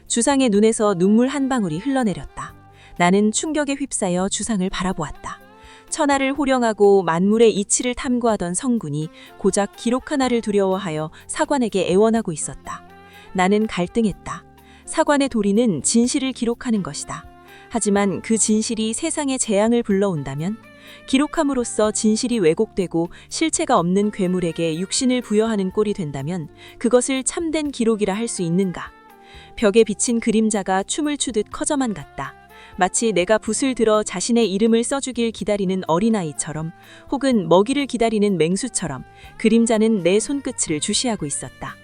주상의 눈에서 눈물 한 방울이 흘러내렸다. 나는 충격에 휩싸여 주상을 바라보았다. 천하를 호령하고 만물의 이치를 탐구하던 성군이 고작 기록 하나를 두려워하여 사관에게 애원하고 있었다. 나는 갈등했다. 사관의 도리는 진실을 기록하는 것이다. 하지만 그 진실이 세상에 재앙을 불러온다면 기록함으로써 진실이 왜곡되고 실체가 없는 괴물에게 육신을 부여하는 꼴이 된다면 그것을 참된 기록이라 할 수 있는가? 벽에 비친 그림자가 춤을 추듯 커져만 갔다. 마치 내가 붓을 들어 자신의 이름을 써주길 기다리는 어린아이처럼 혹은 먹이를 기다리는 맹수처럼 그림자는 내 손끝을 주시하고 있었다.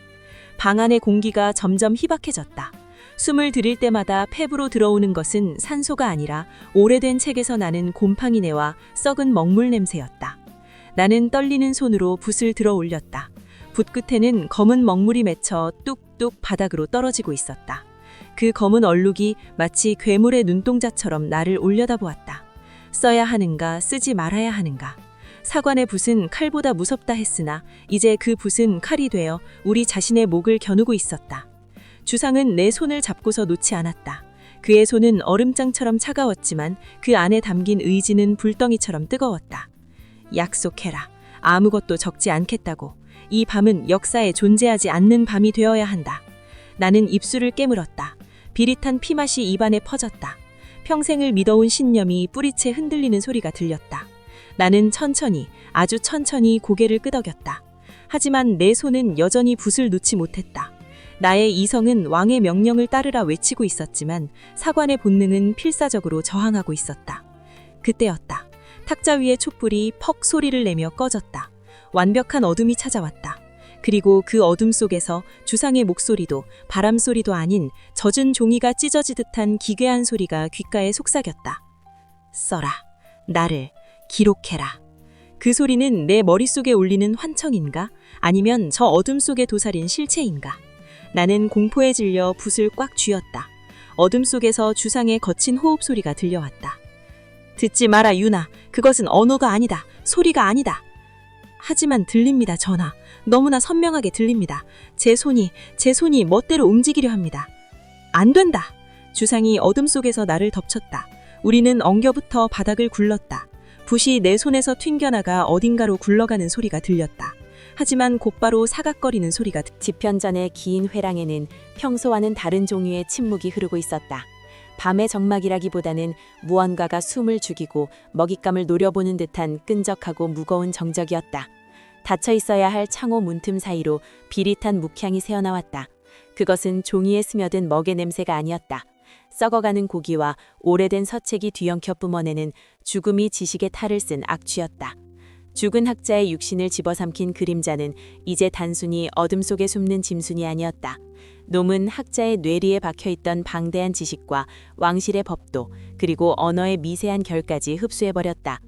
방 안의 공기가 점점 희박해졌다. 숨을 들일 때마다 폐부로 들어오는 것은 산소가 아니라 오래된 책에서 나는 곰팡이내와 썩은 먹물 냄새였다. 나는 떨리는 손으로 붓을 들어 올렸다. 붓 끝에는 검은 먹물이 맺혀 뚝뚝 바닥으로 떨어지고 있었다. 그 검은 얼룩이 마치 괴물의 눈동자처럼 나를 올려다보았다. 써야 하는가, 쓰지 말아야 하는가. 사관의 붓은 칼보다 무섭다 했으나 이제 그 붓은 칼이 되어 우리 자신의 목을 겨누고 있었다. 주상은 내 손을 잡고서 놓지 않았다. 그의 손은 얼음장처럼 차가웠지만 그 안에 담긴 의지는 불덩이처럼 뜨거웠다. 약속해라. 아무것도 적지 않겠다고. 이 밤은 역사에 존재하지 않는 밤이 되어야 한다. 나는 입술을 깨물었다. 비릿한 피맛이 입안에 퍼졌다. 평생을 믿어온 신념이 뿌리채 흔들리는 소리가 들렸다. 나는 천천히, 아주 천천히 고개를 끄덕였다. 하지만 내 손은 여전히 붓을 놓지 못했다. 나의 이성은 왕의 명령을 따르라 외치고 있었지만 사관의 본능은 필사적으로 저항하고 있었다. 그때였다. 탁자 위의 촛불이 퍽 소리를 내며 꺼졌다. 완벽한 어둠이 찾아왔다. 그리고 그 어둠 속에서 주상의 목소리도 바람 소리도 아닌 젖은 종이가 찢어지듯한 기괴한 소리가 귓가에 속삭였다. 써라. 나를 기록해라. 그 소리는 내 머릿속에 울리는 환청인가? 아니면 저 어둠 속에 도사린 실체인가? 나는 공포에 질려 붓을 꽉 쥐었다. 어둠 속에서 주상의 거친 호흡 소리가 들려왔다. 듣지 마라, 유나. 그것은 언어가 아니다. 소리가 아니다. 하지만 들립니다, 전하. 너무나 선명하게 들립니다. 제 손이 멋대로 움직이려 합니다. 안 된다. 주상이 어둠 속에서 나를 덮쳤다. 우리는 엉겨부터 바닥을 굴렀다. 붓이 내 손에서 튕겨나가 어딘가로 굴러가는 소리가 들렸다. 하지만 곧바로 사각거리는 소리가 집현전의 긴 회랑에는 평소와는 다른 종류의 침묵이 흐르고 있었다. 밤의 적막이라기보다는 무언가가 숨을 죽이고 먹잇감을 노려보는 듯한 끈적하고 무거운 정적이었다. 닫혀 있어야 할 창호 문틈 사이로 비릿한 묵향이 새어나왔다. 그것은 종이에 스며든 먹의 냄새가 아니었다. 썩어가는 고기와 오래된 서책이 뒤엉켜 뿜어내는 죽음이 지식의 탈을 쓴 악취였다. 죽은 학자의 육신을 집어삼킨 그림자는 이제 단순히 어둠 속에 숨는 짐순이 아니었다. 놈은 학자의 뇌리에 박혀있던 방대한 지식과 왕실의 법도 그리고 언어의 미세한 결까지 흡수해버렸다.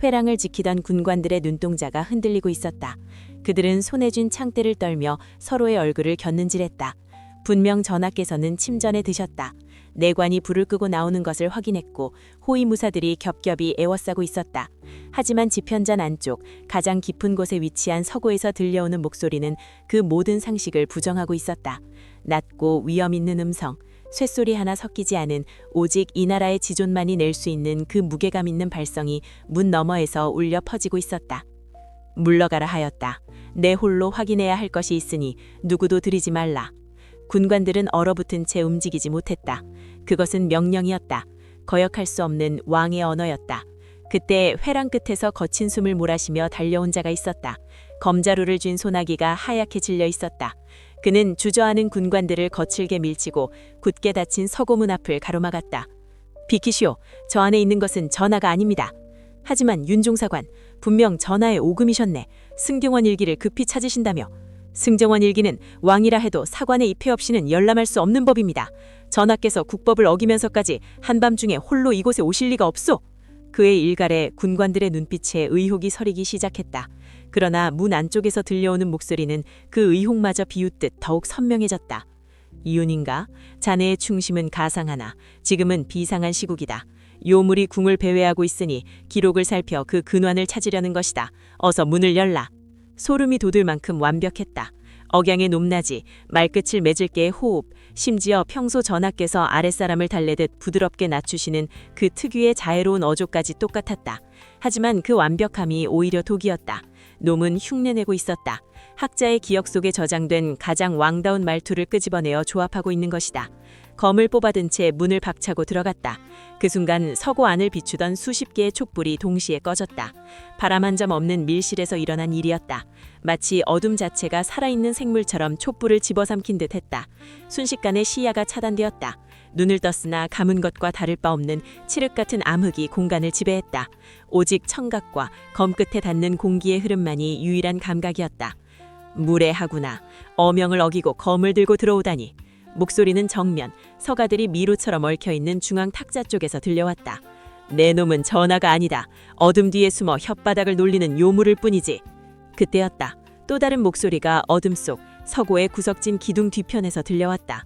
회랑을 지키던 군관들의 눈동자가 흔들리고 있었다. 그들은 손에 쥔 창대를 떨며 서로의 얼굴을 곁눈질했다. 분명 전하께서는 침전에 드셨다. 내관이 불을 끄고 나오는 것을 확인했고 호위무사들이 겹겹이 에워싸고 있었다. 하지만 집현전 안쪽 가장 깊은 곳에 위치한 서고에서 들려오는 목소리는 그 모든 상식을 부정하고 있었다. 낮고 위험 있는 음성, 쇳소리 하나 섞이지 않은 오직 이 나라의 지존만이 낼 수 있는 그 무게감 있는 발성이 문 너머에서 울려 퍼지고 있었다. 물러가라 하였다. 내 홀로 확인해야 할 것이 있으니 누구도 들이지 말라. 군관들은 얼어붙은 채 움직이지 못했다. 그것은 명령이었다. 거역할 수 없는 왕의 언어였다. 그때 회랑 끝에서 거친 숨을 몰아쉬며 달려온 자가 있었다. 검자루를 쥔 소나기가 하얗게 질려 있었다. 그는 주저하는 군관들을 거칠게 밀치고 굳게 닫힌 서고문 앞을 가로막았다. 비키시오. 저 안에 있는 것은 전하가 아닙니다. 하지만 윤종사관, 분명 전하의 오금이셨네. 승경원 일기를 급히 찾으신다며. 승정원 일기는 왕이라 해도 사관의 입회 없이는 열람할 수 없는 법입니다. 전하께서 국법을 어기면서까지 한밤중에 홀로 이곳에 오실 리가 없소. 그의 일갈에 군관들의 눈빛에 의혹이 서리기 시작했다. 그러나 문 안쪽에서 들려오는 목소리는 그 의혹마저 비웃듯 더욱 선명해졌다. 이윤인가? 자네의 충심은 가상하나 지금은 비상한 시국이다. 요물이 궁을 배회하고 있으니 기록을 살펴 그 근원을 찾으려는 것이다. 어서 문을 열라. 소름이 돋을 만큼 완벽했다. 억양의 높낮이, 말끝을 맺을 게의 호흡, 심지어 평소 전하께서 아랫사람을 달래듯 부드럽게 낮추시는 그 특유의 자애로운 어조까지 똑같았다. 하지만 그 완벽함이 오히려 독이었다. 놈은 흉내내고 있었다. 학자의 기억 속에 저장된 가장 왕다운 말투를 끄집어내어 조합하고 있는 것이다. 검을 뽑아든 채 문을 박차고 들어갔다. 그 순간 서고 안을 비추던 수십 개의 촛불이 동시에 꺼졌다. 바람 한 점 없는 밀실에서 일어난 일이었다. 마치 어둠 자체가 살아있는 생물처럼 촛불을 집어삼킨 듯 했다. 순식간에 시야가 차단되었다. 눈을 떴으나 감은 것과 다를 바 없는 칠흑 같은 암흑이 공간을 지배했다. 오직 청각과 검 끝에 닿는 공기의 흐름만이 유일한 감각이었다. 무례하구나. 어명을 어기고 검을 들고 들어오다니. 목소리는 정면, 서가들이 미루처럼 얽혀있는 중앙 탁자 쪽에서 들려왔다. 내 놈은 전하가 아니다. 어둠 뒤에 숨어 혓바닥을 놀리는 요물일 뿐이지. 그때였다. 또 다른 목소리가 어둠 속 서고의 구석진 기둥 뒤편에서 들려왔다.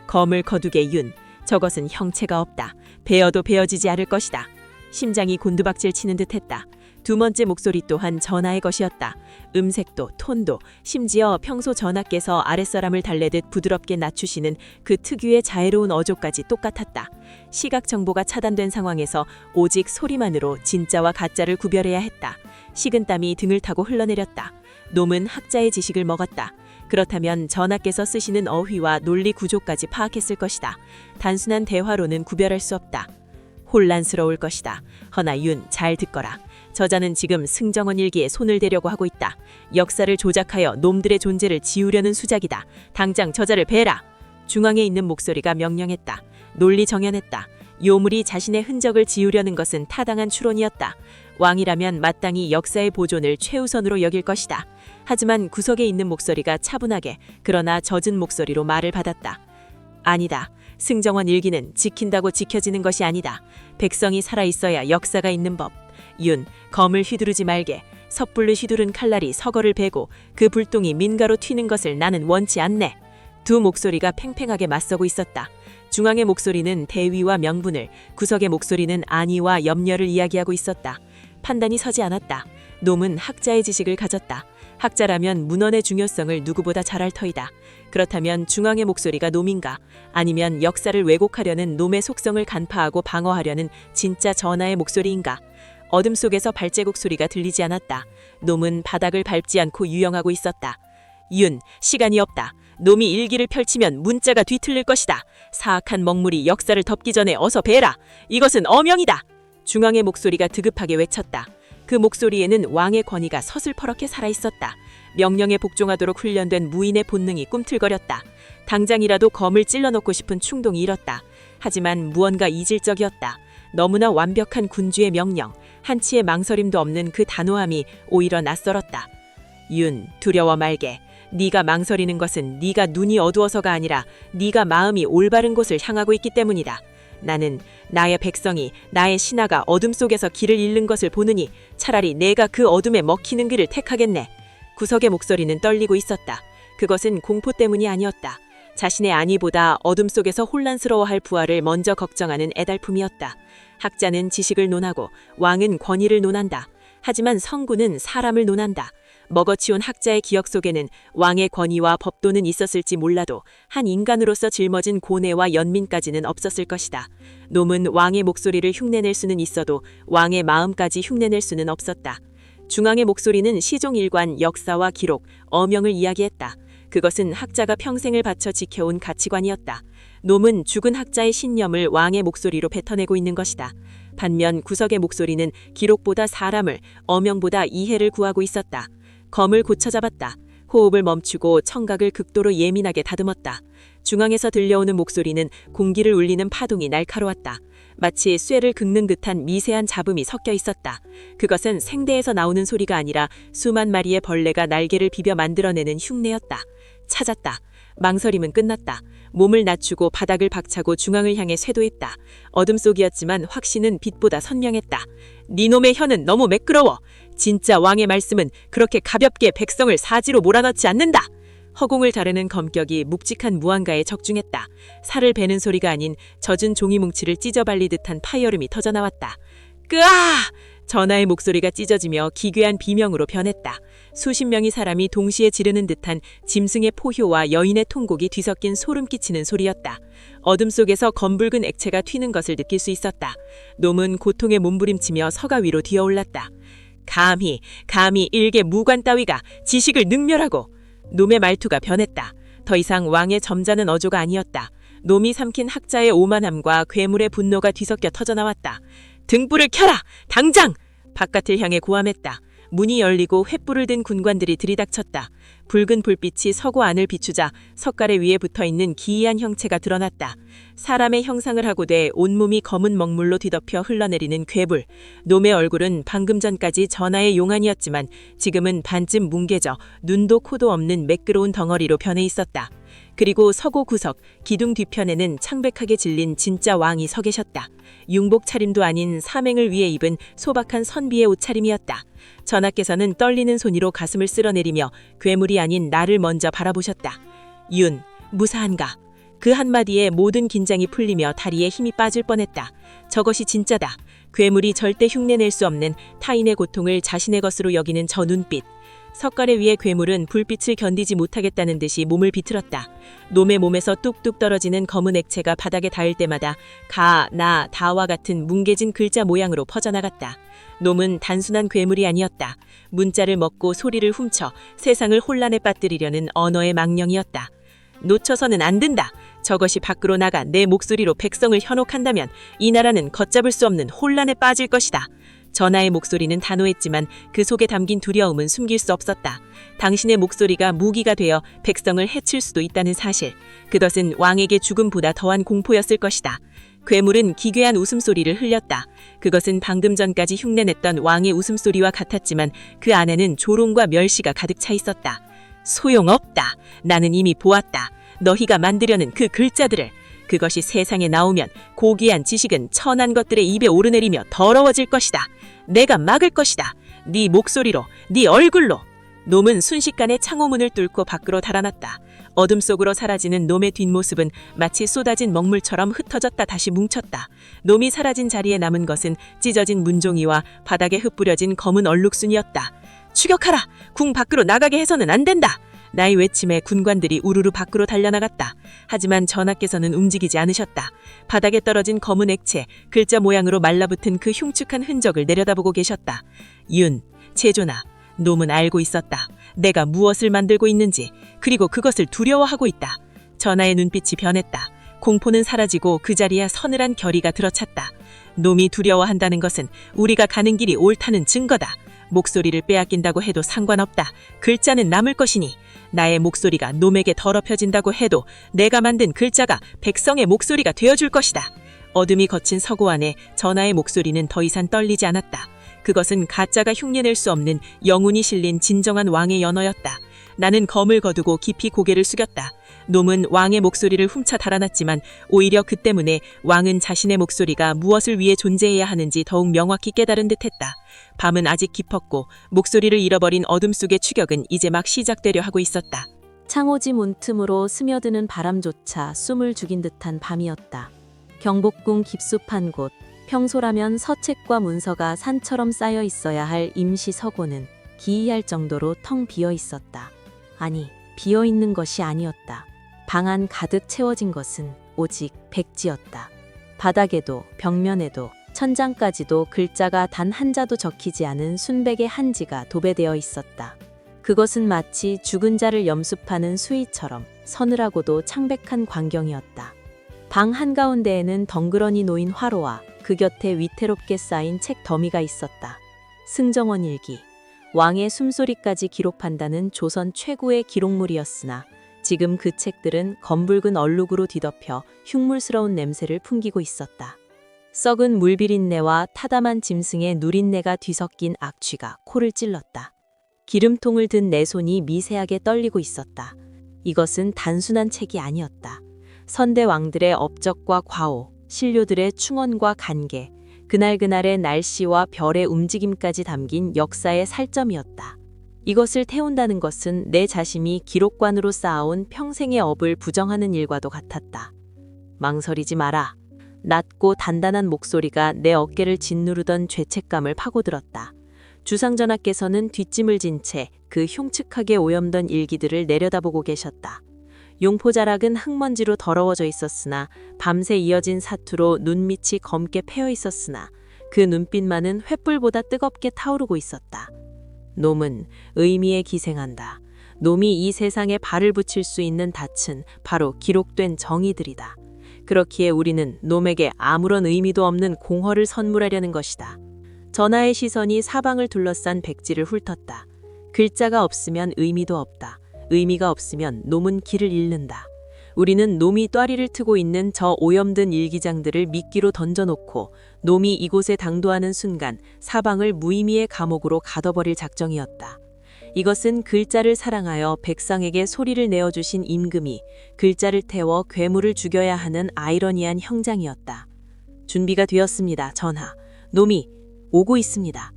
검을 거두게 윤, 저것은 형체가 없다. 베어도 베어지지 않을 것이다. 심장이 곤두박질 치는 듯했다. 두 번째 목소리 또한 전하의 것이었다. 음색도 톤도 심지어 평소 전하께서 아랫사람을 달래듯 부드럽게 낮추시는 그 특유의 자애로운 어조까지 똑같았다. 시각 정보가 차단된 상황에서 오직 소리만으로 진짜와 가짜를 구별해야 했다. 식은땀이 등을 타고 흘러내렸다. 놈은 학자의 지식을 먹었다. 그렇다면 전하께서 쓰시는 어휘와 논리 구조까지 파악했을 것이다. 단순한 대화로는 구별할 수 없다. 혼란스러울 것이다. 허나 윤, 잘 듣거라. 저자는 지금 승정원 일기에 손을 대려고 하고 있다. 역사를 조작하여 놈들의 존재를 지우려는 수작이다. 당장 저자를 베라. 중앙에 있는 목소리가 명령했다. 논리 정연했다. 요물이 자신의 흔적을 지우려는 것은 타당한 추론이었다. 왕이라면 마땅히 역사의 보존을 최우선으로 여길 것이다. 하지만 구석에 있는 목소리가 차분하게 그러나 젖은 목소리로 말을 받았다. 아니다. 승정원 일기는 지킨다고 지켜지는 것이 아니다. 백성이 살아있어야 역사가 있는 법. 윤, 검을 휘두르지 말게. 섣불리 휘두른 칼날이 서거를 베고 그 불똥이 민가로 튀는 것을 나는 원치 않네. 두 목소리가 팽팽하게 맞서고 있었다. 중앙의 목소리는 대위와 명분을, 구석의 목소리는 안위와 염려를 이야기하고 있었다. 판단이 서지 않았다. 놈은 학자의 지식을 가졌다. 학자라면 문헌의 중요성을 누구보다 잘 알 터이다. 그렇다면 중앙의 목소리가 놈인가? 아니면 역사를 왜곡하려는 놈의 속성을 간파하고 방어하려는 진짜 전하의 목소리인가? 어둠 속에서 발자국 소리가 들리지 않았다. 놈은 바닥을 밟지 않고 유영하고 있었다. 윤, 시간이 없다. 놈이 일기를 펼치면 문자가 뒤틀릴 것이다. 사악한 먹물이 역사를 덮기 전에 어서 베라. 이것은 어명이다. 중앙의 목소리가 드급하게 외쳤다. 그 목소리에는 왕의 권위가 서슬퍼렇게 살아있었다. 명령에 복종하도록 훈련된 무인의 본능이 꿈틀거렸다. 당장이라도 검을 찔러놓고 싶은 충동이 일었다. 하지만 무언가 이질적이었다. 너무나 완벽한 군주의 명령, 한치의 망설임도 없는 그 단호함이 오히려 낯설었다. 윤, 두려워 말게. 네가 망설이는 것은 네가 눈이 어두워서가 아니라 네가 마음이 올바른 곳을 향하고 있기 때문이다. 나는 나의 백성이, 나의 신하가 어둠 속에서 길을 잃는 것을 보느니 차라리 내가 그 어둠에 먹히는 길을 택하겠네. 구석의 목소리는 떨리고 있었다. 그것은 공포 때문이 아니었다. 자신의 안위보다 어둠 속에서 혼란스러워할 부하를 먼저 걱정하는 애달픔이었다. 학자는 지식을 논하고 왕은 권위를 논한다. 하지만 성군은 사람을 논한다. 먹어치운 학자의 기억 속에는 왕의 권위와 법도는 있었을지 몰라도 한 인간으로서 짊어진 고뇌와 연민까지는 없었을 것이다. 놈은 왕의 목소리를 흉내낼 수는 있어도 왕의 마음까지 흉내낼 수는 없었다. 중앙의 목소리는 시종일관 역사와 기록, 어명을 이야기했다. 그것은 학자가 평생을 바쳐 지켜온 가치관이었다. 놈은 죽은 학자의 신념을 왕의 목소리로 뱉어내고 있는 것이다. 반면 구석의 목소리는 기록보다 사람을, 어명보다 이해를 구하고 있었다. 검을 고쳐 잡았다. 호흡을 멈추고 청각을 극도로 예민하게 다듬었다. 중앙에서 들려오는 목소리는 공기를 울리는 파동이 날카로웠다. 마치 쇠를 긁는 듯한 미세한 잡음이 섞여 있었다. 그것은 생대에서 나오는 소리가 아니라 수만 마리의 벌레가 날개를 비벼 만들어내는 흉내였다. 찾았다. 망설임은 끝났다. 몸을 낮추고 바닥을 박차고 중앙을 향해 쇄도했다. 어둠 속이었지만 확신은 빛보다 선명했다. 니놈의 혀는 너무 매끄러워. 진짜 왕의 말씀은 그렇게 가볍게 백성을 사지로 몰아넣지 않는다. 허공을 자르는 검격이 묵직한 무언가에 적중했다. 살을 베는 소리가 아닌 젖은 종이 뭉치를 찢어발리 듯한 파열음이 터져나왔다. 끄아! 전하의 목소리가 찢어지며 기괴한 비명으로 변했다. 수십 명의 사람이 동시에 지르는 듯한 짐승의 포효와 여인의 통곡이 뒤섞인 소름 끼치는 소리였다. 어둠 속에서 검붉은 액체가 튀는 것을 느낄 수 있었다. 놈은 고통에 몸부림치며 서가 위로 뛰어올랐다. 감히 일개 무관 따위가 지식을 능멸하고. 놈의 말투가 변했다. 더 이상 왕의 점잖은 어조가 아니었다. 놈이 삼킨 학자의 오만함과 괴물의 분노가 뒤섞여 터져나왔다. 등불을 켜라! 당장! 바깥을 향해 고함했다. 문이 열리고 횃불을 든 군관들이 들이닥쳤다. 붉은 불빛이 서고 안을 비추자 석가래 위에 붙어있는 기이한 형체가 드러났다. 사람의 형상을 하고돼 온몸이 검은 먹물로 뒤덮여 흘러내리는 괴물. 놈의 얼굴은 방금 전까지 전하의 용안이었지만 지금은 반쯤 뭉개져 눈도 코도 없는 매끄러운 덩어리로 변해 있었다. 그리고 서고 구석, 기둥 뒤편에는 창백하게 질린 진짜 왕이 서 계셨다. 융복 차림도 아닌 사맹을 위해 입은 소박한 선비의 옷차림이었다. 전하께서는 떨리는 손으로 가슴을 쓸어내리며 괴물이 아닌 나를 먼저 바라보셨다. 윤, 무사한가? 그 한마디에 모든 긴장이 풀리며 다리에 힘이 빠질 뻔했다. 저것이 진짜다. 괴물이 절대 흉내낼 수 없는 타인의 고통을 자신의 것으로 여기는 저 눈빛. 석가래 위의 괴물은 불빛을 견디지 못하겠다는 듯이 몸을 비틀었다. 놈의 몸에서 뚝뚝 떨어지는 검은 액체가 바닥에 닿을 때마다 가, 나, 다와 같은 뭉개진 글자 모양으로 퍼져나갔다. 놈은 단순한 괴물이 아니었다. 문자를 먹고 소리를 훔쳐 세상을 혼란에 빠뜨리려는 언어의 망령이었다. 놓쳐서는 안 된다. 저것이 밖으로 나가 내 목소리로 백성을 현혹한다면 이 나라는 걷잡을 수 없는 혼란에 빠질 것이다. 전하의 목소리는 단호했지만 그 속에 담긴 두려움은 숨길 수 없었다. 당신의 목소리가 무기가 되어 백성을 해칠 수도 있다는 사실. 그것은 왕에게 죽음보다 더한 공포였을 것이다. 괴물은 기괴한 웃음소리를 흘렸다. 그것은 방금 전까지 흉내냈던 왕의 웃음소리와 같았지만 그 안에는 조롱과 멸시가 가득 차 있었다. 소용없다. 나는 이미 보았다. 너희가 만들려는 그 글자들을. 그것이 세상에 나오면 고귀한 지식은 천한 것들의 입에 오르내리며 더러워질 것이다. 내가 막을 것이다. 네 목소리로, 네 얼굴로. 놈은 순식간에 창호문을 뚫고 밖으로 달아났다. 어둠 속으로 사라지는 놈의 뒷모습은 마치 쏟아진 먹물처럼 흩어졌다 다시 뭉쳤다. 놈이 사라진 자리에 남은 것은 찢어진 문종이와 바닥에 흩뿌려진 검은 얼룩순이었다. 추격하라! 궁 밖으로 나가게 해서는 안 된다! 나의 외침에 군관들이 우르르 밖으로 달려나갔다. 하지만 전하께서는 움직이지 않으셨다. 바닥에 떨어진 검은 액체, 글자 모양으로 말라붙은 그 흉측한 흔적을 내려다보고 계셨다. 윤, 제존아, 놈은 알고 있었다. 내가 무엇을 만들고 있는지, 그리고 그것을 두려워하고 있다. 전하의 눈빛이 변했다. 공포는 사라지고 그 자리에 서늘한 결의가 들어찼다. 놈이 두려워한다는 것은 우리가 가는 길이 옳다는 증거다. 목소리를 빼앗긴다고 해도 상관없다. 글자는 남을 것이니 나의 목소리가 놈에게 더럽혀진다고 해도 내가 만든 글자가 백성의 목소리가 되어줄 것이다. 어둠이 거친 서고 안에 전하의 목소리는 더 이상 떨리지 않았다. 그것은 가짜가 흉내낼 수 없는 영혼이 실린 진정한 왕의 연어였다. 나는 검을 거두고 깊이 고개를 숙였다. 놈은 왕의 목소리를 훔쳐 달아났지만 오히려 그 때문에 왕은 자신의 목소리가 무엇을 위해 존재해야 하는지 더욱 명확히 깨달은 듯했다. 밤은 아직 깊었고 목소리를 잃어버린 어둠 속의 추격은 이제 막 시작되려 하고 있었다. 창호지 문틈으로 스며드는 바람조차 숨을 죽인 듯한 밤이었다. 경복궁 깊숙한 곳, 평소라면 서책과 문서가 산처럼 쌓여 있어야 할 임시 서고는 기이할 정도로 텅 비어 있었다. 아니, 비어 있는 것이 아니었다. 방 안 가득 채워진 것은 오직 백지였다. 바닥에도 벽면에도 천장까지도 글자가 단 한자도 적히지 않은 순백의 한지가 도배되어 있었다. 그것은 마치 죽은 자를 염습하는 수의처럼 서늘하고도 창백한 광경이었다. 방 한가운데에는 덩그러니 놓인 화로와 그 곁에 위태롭게 쌓인 책 더미가 있었다. 승정원 일기, 왕의 숨소리까지 기록한다는 조선 최고의 기록물이었으나 지금 그 책들은 검붉은 얼룩으로 뒤덮여 흉물스러운 냄새를 풍기고 있었다. 썩은 물비린내와 타담한 짐승의 누린내가 뒤섞인 악취가 코를 찔렀다. 기름통을 든 내 손이 미세하게 떨리고 있었다. 이것은 단순한 책이 아니었다. 선대 왕들의 업적과 과오, 신료들의 충언과 간계, 그날그날의 날씨와 별의 움직임까지 담긴 역사의 살점이었다. 이것을 태운다는 것은 내 자신이 기록관으로 쌓아온 평생의 업을 부정하는 일과도 같았다. 망설이지 마라. 낮고 단단한 목소리가 내 어깨를 짓누르던 죄책감을 파고들었다. 주상전하께서는 뒷짐을 진 채 그 흉측하게 오염된 일기들을 내려다보고 계셨다. 용포자락은 흙먼지로 더러워져 있었으나 밤새 이어진 사투로 눈밑이 검게 패여 있었으나 그 눈빛만은 횃불보다 뜨겁게 타오르고 있었다. 놈은 의미에 기생한다. 놈이 이 세상에 발을 붙일 수 있는 닻은 바로 기록된 정의들이다. 그렇기에 우리는 놈에게 아무런 의미도 없는 공허를 선물하려는 것이다. 전하의 시선이 사방을 둘러싼 백지를 훑었다. 글자가 없으면 의미도 없다. 의미가 없으면 놈은 길을 잃는다. 우리는 놈이 또아리를 트고 있는 저 오염된 일기장들을 미끼로 던져놓고 놈이 이곳에 당도하는 순간 사방을 무의미의 감옥으로 가둬버릴 작정이었다. 이것은 글자를 사랑하여 백성에게 소리를 내어주신 임금이 글자를 태워 괴물을 죽여야 하는 아이러니한 형장이었다. 준비가 되었습니다, 전하. 놈이 오고 있습니다.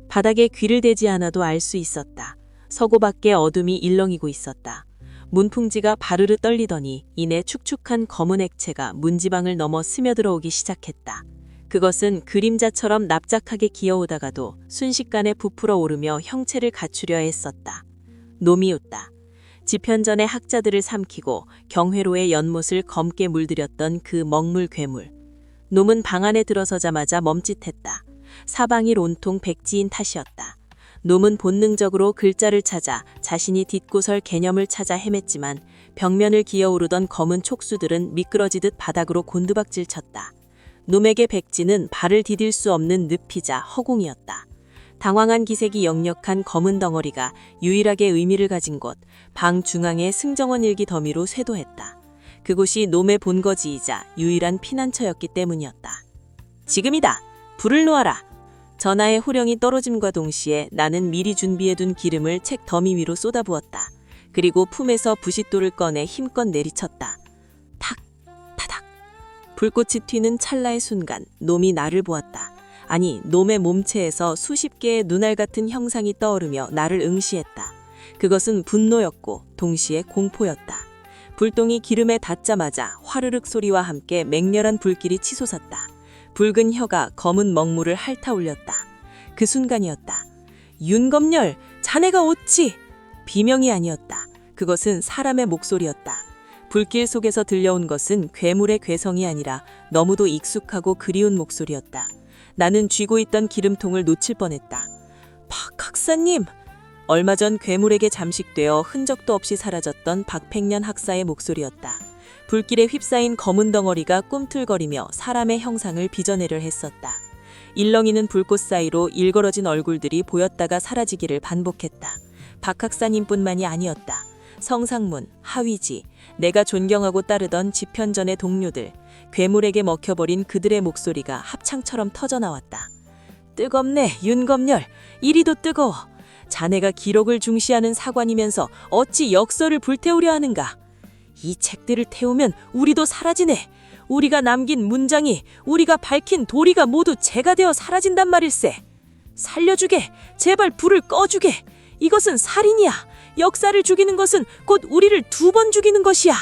바닥에 귀를 대지 않아도 알 수 있었다. 서고 밖에 어둠이 일렁이고 있었다. 문풍지가 바르르 떨리더니 이내 축축한 검은 액체가 문지방을 넘어 스며들어오기 시작했다. 그것은 그림자처럼 납작하게 기어오다가도 순식간에 부풀어 오르며 형체를 갖추려 했었다. 놈이 웃다. 지편전의 학자들을 삼키고 경회로의 연못을 검게 물들였던 그 먹물 괴물. 놈은 방 안에 들어서자마자 멈칫했다. 사방이 온통 백지인 탓이었다. 놈은 본능적으로 글자를 찾아 자신이 딛고 설 개념을 찾아 헤맸지만 벽면을 기어오르던 검은 촉수들은 미끄러지듯 바닥으로 곤두박질 쳤다. 놈에게 백지는 발을 디딜 수 없는 늪이자 허공이었다. 당황한 기색이 역력한 검은 덩어리가 유일하게 의미를 가진 곳, 방 중앙의 승정원 일기 더미로 쇄도했다. 그곳이 놈의 본거지이자 유일한 피난처였기 때문이었다. 지금이다! 불을 놓아라! 전하의 호령이 떨어짐과 동시에 나는 미리 준비해둔 기름을 책 더미 위로 쏟아부었다. 그리고 품에서 부싯돌을 꺼내 힘껏 내리쳤다. 탁! 타닥! 불꽃이 튀는 찰나의 순간 놈이 나를 보았다. 아니, 놈의 몸체에서 수십 개의 눈알 같은 형상이 떠오르며 나를 응시했다. 그것은 분노였고 동시에 공포였다. 불똥이 기름에 닿자마자 화르륵 소리와 함께 맹렬한 불길이 치솟았다. 붉은 혀가 검은 먹물을 핥아 올렸다. 그 순간이었다. 윤검열, 자네가 어찌? 비명이 아니었다. 그것은 사람의 목소리였다. 불길 속에서 들려온 것은 괴물의 괴성이 아니라 너무도 익숙하고 그리운 목소리였다. 나는 쥐고 있던 기름통을 놓칠 뻔했다. 박학사님! 얼마 전 괴물에게 잠식되어 흔적도 없이 사라졌던 박팽년 학사의 목소리였다. 불길에 휩싸인 검은 덩어리가 꿈틀거리며 사람의 형상을 빚어내려 했었다. 일렁이는 불꽃 사이로 일걸어진 얼굴들이 보였다가 사라지기를 반복했다. 박학사님뿐만이 아니었다. 성상문, 하위지, 내가 존경하고 따르던 지편전의 동료들, 괴물에게 먹혀버린 그들의 목소리가 합창처럼 터져나왔다. 뜨겁네, 윤검열. 이리도 뜨거워. 자네가 기록을 중시하는 사관이면서 어찌 역설을 불태우려 하는가? 이 책들을 태우면 우리도 사라지네. 우리가 남긴 문장이, 우리가 밝힌 도리가 모두 재가 되어 사라진단 말일세. 살려주게. 제발 불을 꺼주게. 이것은 살인이야. 역사를 죽이는 것은 곧 우리를 2번 죽이는 것이야.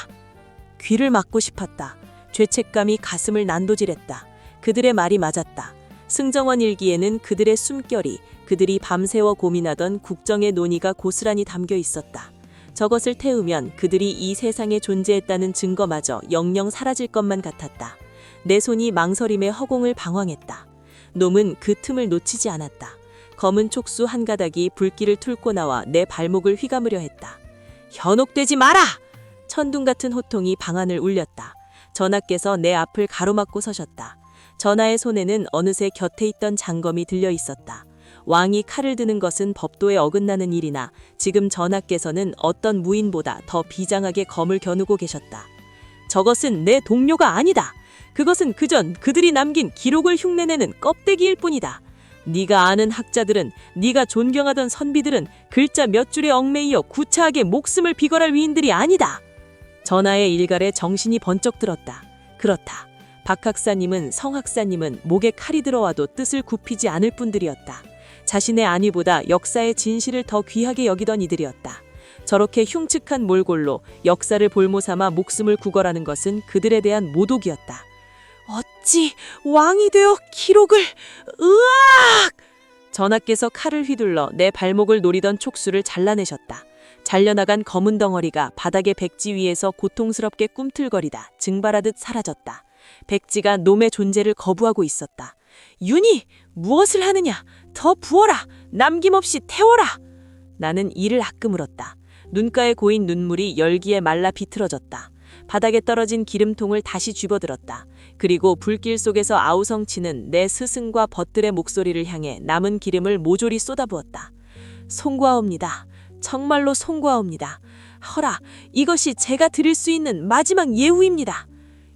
귀를 막고 싶었다. 죄책감이 가슴을 난도질했다. 그들의 말이 맞았다. 승정원 일기에는 그들의 숨결이, 그들이 밤새워 고민하던 국정의 논의가 고스란히 담겨 있었다. 저것을 태우면 그들이 이 세상에 존재했다는 증거마저 영영 사라질 것만 같았다. 내 손이 망설임의 허공을 방황했다. 놈은 그 틈을 놓치지 않았다. 검은 촉수 한 가닥이 불길을 뚫고 나와 내 발목을 휘감으려 했다. 현혹되지 마라! 천둥 같은 호통이 방안을 울렸다. 전하께서 내 앞을 가로막고 서셨다. 전하의 손에는 어느새 곁에 있던 장검이 들려 있었다. 왕이 칼을 드는 것은 법도에 어긋나는 일이나 지금 전하께서는 어떤 무인보다 더 비장하게 검을 겨누고 계셨다. 저것은 내 동료가 아니다. 그것은 그전 그들이 남긴 기록을 흉내내는 껍데기일 뿐이다. 네가 아는 학자들은, 네가 존경하던 선비들은 글자 몇 줄에 얽매이어 구차하게 목숨을 비걸할 위인들이 아니다. 전하의 일갈에 정신이 번쩍 들었다. 그렇다. 박학사님은, 성학사님은 목에 칼이 들어와도 뜻을 굽히지 않을 뿐들이었다. 자신의 안위보다 역사의 진실을 더 귀하게 여기던 이들이었다. 저렇게 흉측한 몰골로 역사를 볼모삼아 목숨을 구걸하는 것은 그들에 대한 모독이었다. 어찌 왕이 되어 기록을... 으악! 전하께서 칼을 휘둘러 내 발목을 노리던 촉수를 잘라내셨다. 잘려나간 검은 덩어리가 바닥의 백지 위에서 고통스럽게 꿈틀거리다 증발하듯 사라졌다. 백지가 놈의 존재를 거부하고 있었다. 윤희! 무엇을 하느냐? 더 부어라! 남김없이 태워라! 나는 이를 아껴물었다. 눈가에 고인 눈물이 열기에 말라 비틀어졌다. 바닥에 떨어진 기름통을 다시 쥐어들었다. 그리고 불길 속에서 아우성치는 내 스승과 벗들의 목소리를 향해 남은 기름을 모조리 쏟아부었다. 송구하옵니다. 정말로 송구하옵니다. 허라, 이것이 제가 드릴 수 있는 마지막 예우입니다.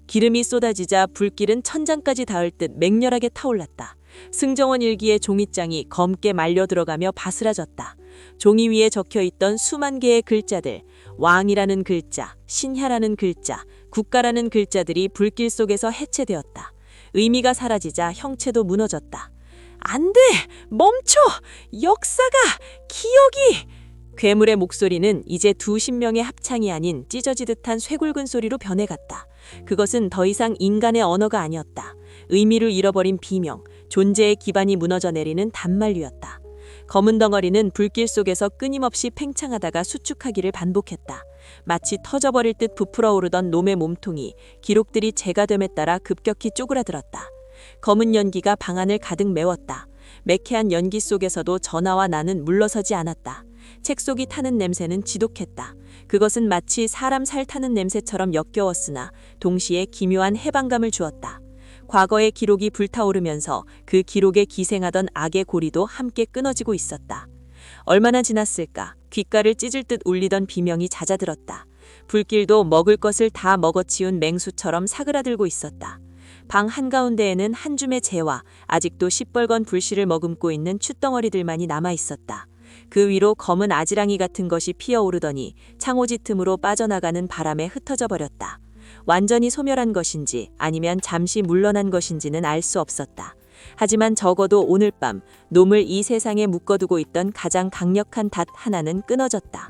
기름이 쏟아지자 불길은 천장까지 닿을 듯 맹렬하게 타올랐다. 승정원 일기의 종잇장이 검게 말려 들어가며 바스라졌다. 종이 위에 적혀 있던 수만 개의 글자들, 왕이라는 글자, 신하라는 글자, 국가라는 글자들이 불길 속에서 해체되었다. 의미가 사라지자 형체도 무너졌다. 안 돼! 멈춰! 역사가! 기억이! 괴물의 목소리는 이제 20명의 합창이 아닌 찢어지듯한 쇠굵은 소리로 변해갔다. 그것은 더 이상 인간의 언어가 아니었다. 의미를 잃어버린 비명, 존재의 기반이 무너져 내리는 단말류였다. 검은 덩어리는 불길 속에서 끊임없이 팽창하다가 수축하기를 반복했다. 마치 터져버릴 듯 부풀어 오르던 놈의 몸통이 기록들이 재가 됨에 따라 급격히 쪼그라들었다. 검은 연기가 방 안을 가득 메웠다. 매캐한 연기 속에서도 전하와 나는 물러서지 않았다. 책 속이 타는 냄새는 지독했다. 그것은 마치 사람 살 타는 냄새처럼 역겨웠으나 동시에 기묘한 해방감을 주었다. 과거의 기록이 불타오르면서 그 기록에 기생하던 악의 고리도 함께 끊어지고 있었다. 얼마나 지났을까? 귓가를 찢을 듯 울리던 비명이 잦아들었다. 불길도 먹을 것을 다 먹어치운 맹수처럼 사그라들고 있었다. 방 한가운데에는 한 줌의 재와 아직도 시뻘건 불씨를 머금고 있는 쇳덩어리들만이 남아 있었다. 그 위로 검은 아지랑이 같은 것이 피어오르더니 창호지 틈으로 빠져나가는 바람에 흩어져 버렸다. 완전히 소멸한 것인지 아니면 잠시 물러난 것인지는 알 수 없었다. 하지만 적어도 오늘 밤 놈을 이 세상에 묶어두고 있던 가장 강력한 닷 하나는 끊어졌다.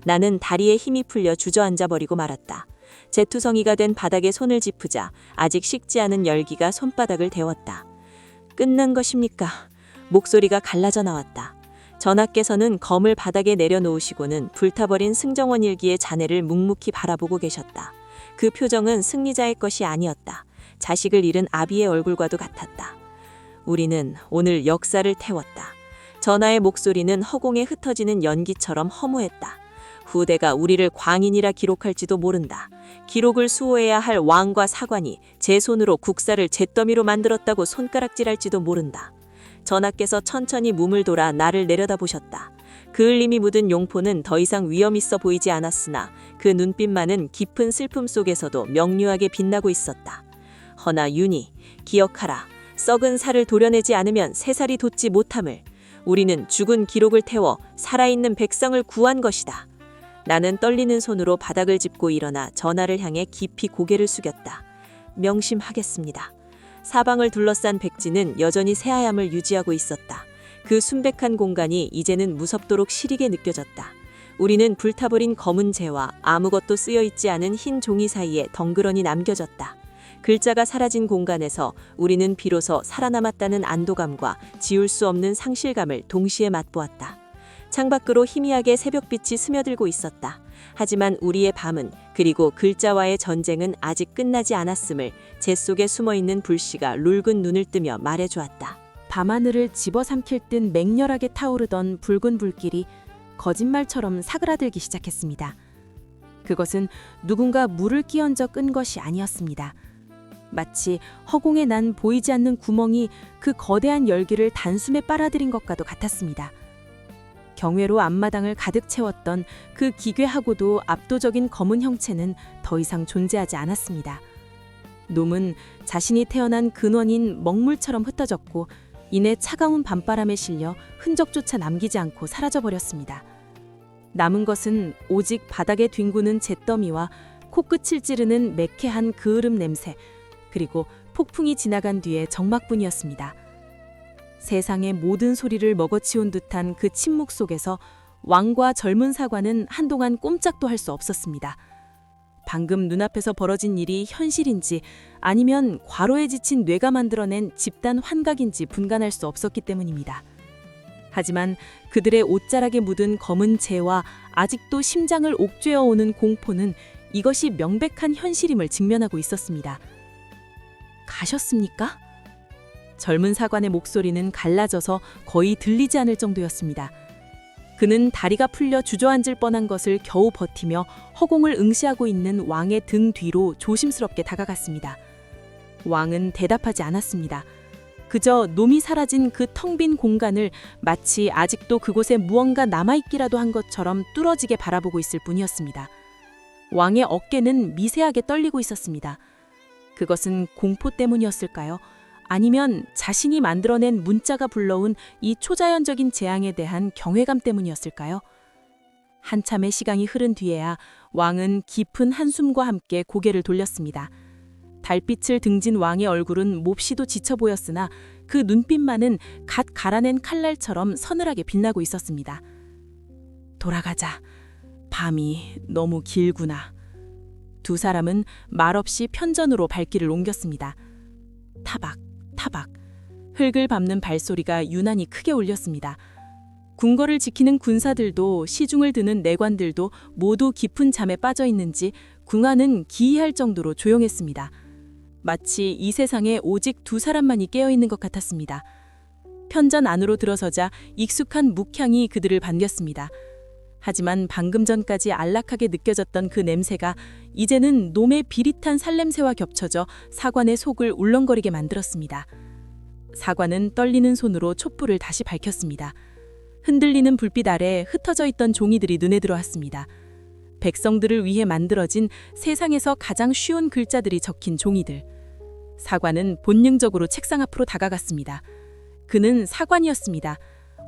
나는 다리에 힘이 풀려 주저앉아 버리고 말았다. 재투성이가 된 바닥에 손을 짚으자 아직 식지 않은 열기가 손바닥을 데웠다. 끝난 것입니까? 목소리가 갈라져 나왔다. 전하께서는 검을 바닥에 내려놓으시고는 불타버린 승정원 일기의 잔해를 묵묵히 바라보고 계셨다. 그 표정은 승리자의 것이 아니었다. 자식을 잃은 아비의 얼굴과도 같았다. 우리는 오늘 역사를 태웠다. 전하의 목소리는 허공에 흩어지는 연기처럼 허무했다. 후대가 우리를 광인이라 기록할지도 모른다. 기록을 수호해야 할 왕과 사관이 제 손으로 국사를 잿더미로 만들었다고 손가락질할지도 모른다. 전하께서 천천히 몸을 돌아 나를 내려다보셨다. 그 흘림이 묻은 용포는 더 이상 위험 있어 보이지 않았으나 그 눈빛만은 깊은 슬픔 속에서도 명료하게 빛나고 있었다. 허나 윤희, 기억하라. 썩은 살을 도려내지 않으면 새살이 돋지 못함을. 우리는 죽은 기록을 태워 살아있는 백성을 구한 것이다. 나는 떨리는 손으로 바닥을 짚고 일어나 전하를 향해 깊이 고개를 숙였다. 명심하겠습니다. 사방을 둘러싼 백지는 여전히 새하얀을 유지하고 있었다. 그 순백한 공간이 이제는 무섭도록 시리게 느껴졌다. 우리는 불타버린 검은 재와 아무것도 쓰여있지 않은 흰 종이 사이에 덩그러니 남겨졌다. 글자가 사라진 공간에서 우리는 비로소 살아남았다는 안도감과 지울 수 없는 상실감을 동시에 맛보았다. 창밖으로 희미하게 새벽빛이 스며들고 있었다. 하지만 우리의 밤은 그리고 글자와의 전쟁은 아직 끝나지 않았음을 재 속에 숨어있는 불씨가 묽은 눈을 뜨며 말해주었다. 밤하늘을 집어삼킬 듯 맹렬하게 타오르던 붉은 불길이 거짓말처럼 사그라들기 시작했습니다. 그것은 누군가 물을 끼얹어 끈 것이 아니었습니다. 마치 허공에 난 보이지 않는 구멍이 그 거대한 열기를 단숨에 빨아들인 것과도 같았습니다. 경외로 앞마당을 가득 채웠던 그 기괴하고도 압도적인 검은 형체는 더 이상 존재하지 않았습니다. 놈은 자신이 태어난 근원인 먹물처럼 흩어졌고 이내 차가운 밤바람에 실려 흔적조차 남기지 않고 사라져버렸습니다. 남은 것은 오직 바닥에 뒹구는 잿더미와 코끝을 찌르는 매캐한 그을음 냄새, 그리고 폭풍이 지나간 뒤의 적막뿐이었습니다. 세상의 모든 소리를 먹어치운 듯한 그 침묵 속에서 왕과 젊은 사관은 한동안 꼼짝도 할 수 없었습니다. 방금 눈앞에서 벌어진 일이 현실인지 아니면 과로에 지친 뇌가 만들어낸 집단 환각인지 분간할 수 없었기 때문입니다. 하지만 그들의 옷자락에 묻은 검은 재와 아직도 심장을 옥죄어오는 공포는 이것이 명백한 현실임을 직면하고 있었습니다. 가셨습니까? 젊은 사관의 목소리는 갈라져서 거의 들리지 않을 정도였습니다. 그는 다리가 풀려 주저앉을 뻔한 것을 겨우 버티며 허공을 응시하고 있는 왕의 등 뒤로 조심스럽게 다가갔습니다. 왕은 대답하지 않았습니다. 그저 놈이 사라진 그 텅 빈 공간을 마치 아직도 그곳에 무언가 남아있기라도 한 것처럼 뚫어지게 바라보고 있을 뿐이었습니다. 왕의 어깨는 미세하게 떨리고 있었습니다. 그것은 공포 때문이었을까요? 아니면 자신이 만들어낸 문자가 불러온 이 초자연적인 재앙에 대한 경외감 때문이었을까요? 한참의 시간이 흐른 뒤에야 왕은 깊은 한숨과 함께 고개를 돌렸습니다. 달빛을 등진 왕의 얼굴은 몹시도 지쳐 보였으나 그 눈빛만은 갓 갈아낸 칼날처럼 서늘하게 빛나고 있었습니다. 돌아가자. 밤이 너무 길구나. 두 사람은 말없이 편전으로 발길을 옮겼습니다. 타박, 타박. 흙을 밟는 발소리가 유난히 크게 울렸습니다. 궁궐을 지키는 군사들도 시중을 드는 내관들도 모두 깊은 잠에 빠져 있는지 궁하는 기이할 정도로 조용했습니다. 마치 이 세상에 오직 두 사람만이 깨어있는 것 같았습니다. 편전 안으로 들어서자 익숙한 묵향이 그들을 반겼습니다. 하지만 방금 전까지 안락하게 느껴졌던 그 냄새가 이제는 놈의 비릿한 살냄새와 겹쳐져 사관의 속을 울렁거리게 만들었습니다. 사관은 떨리는 손으로 촛불을 다시 밝혔습니다. 흔들리는 불빛 아래 흩어져 있던 종이들이 눈에 들어왔습니다. 백성들을 위해 만들어진 세상에서 가장 쉬운 글자들이 적힌 종이들. 사관은 본능적으로 책상 앞으로 다가갔습니다. 그는 사관이었습니다.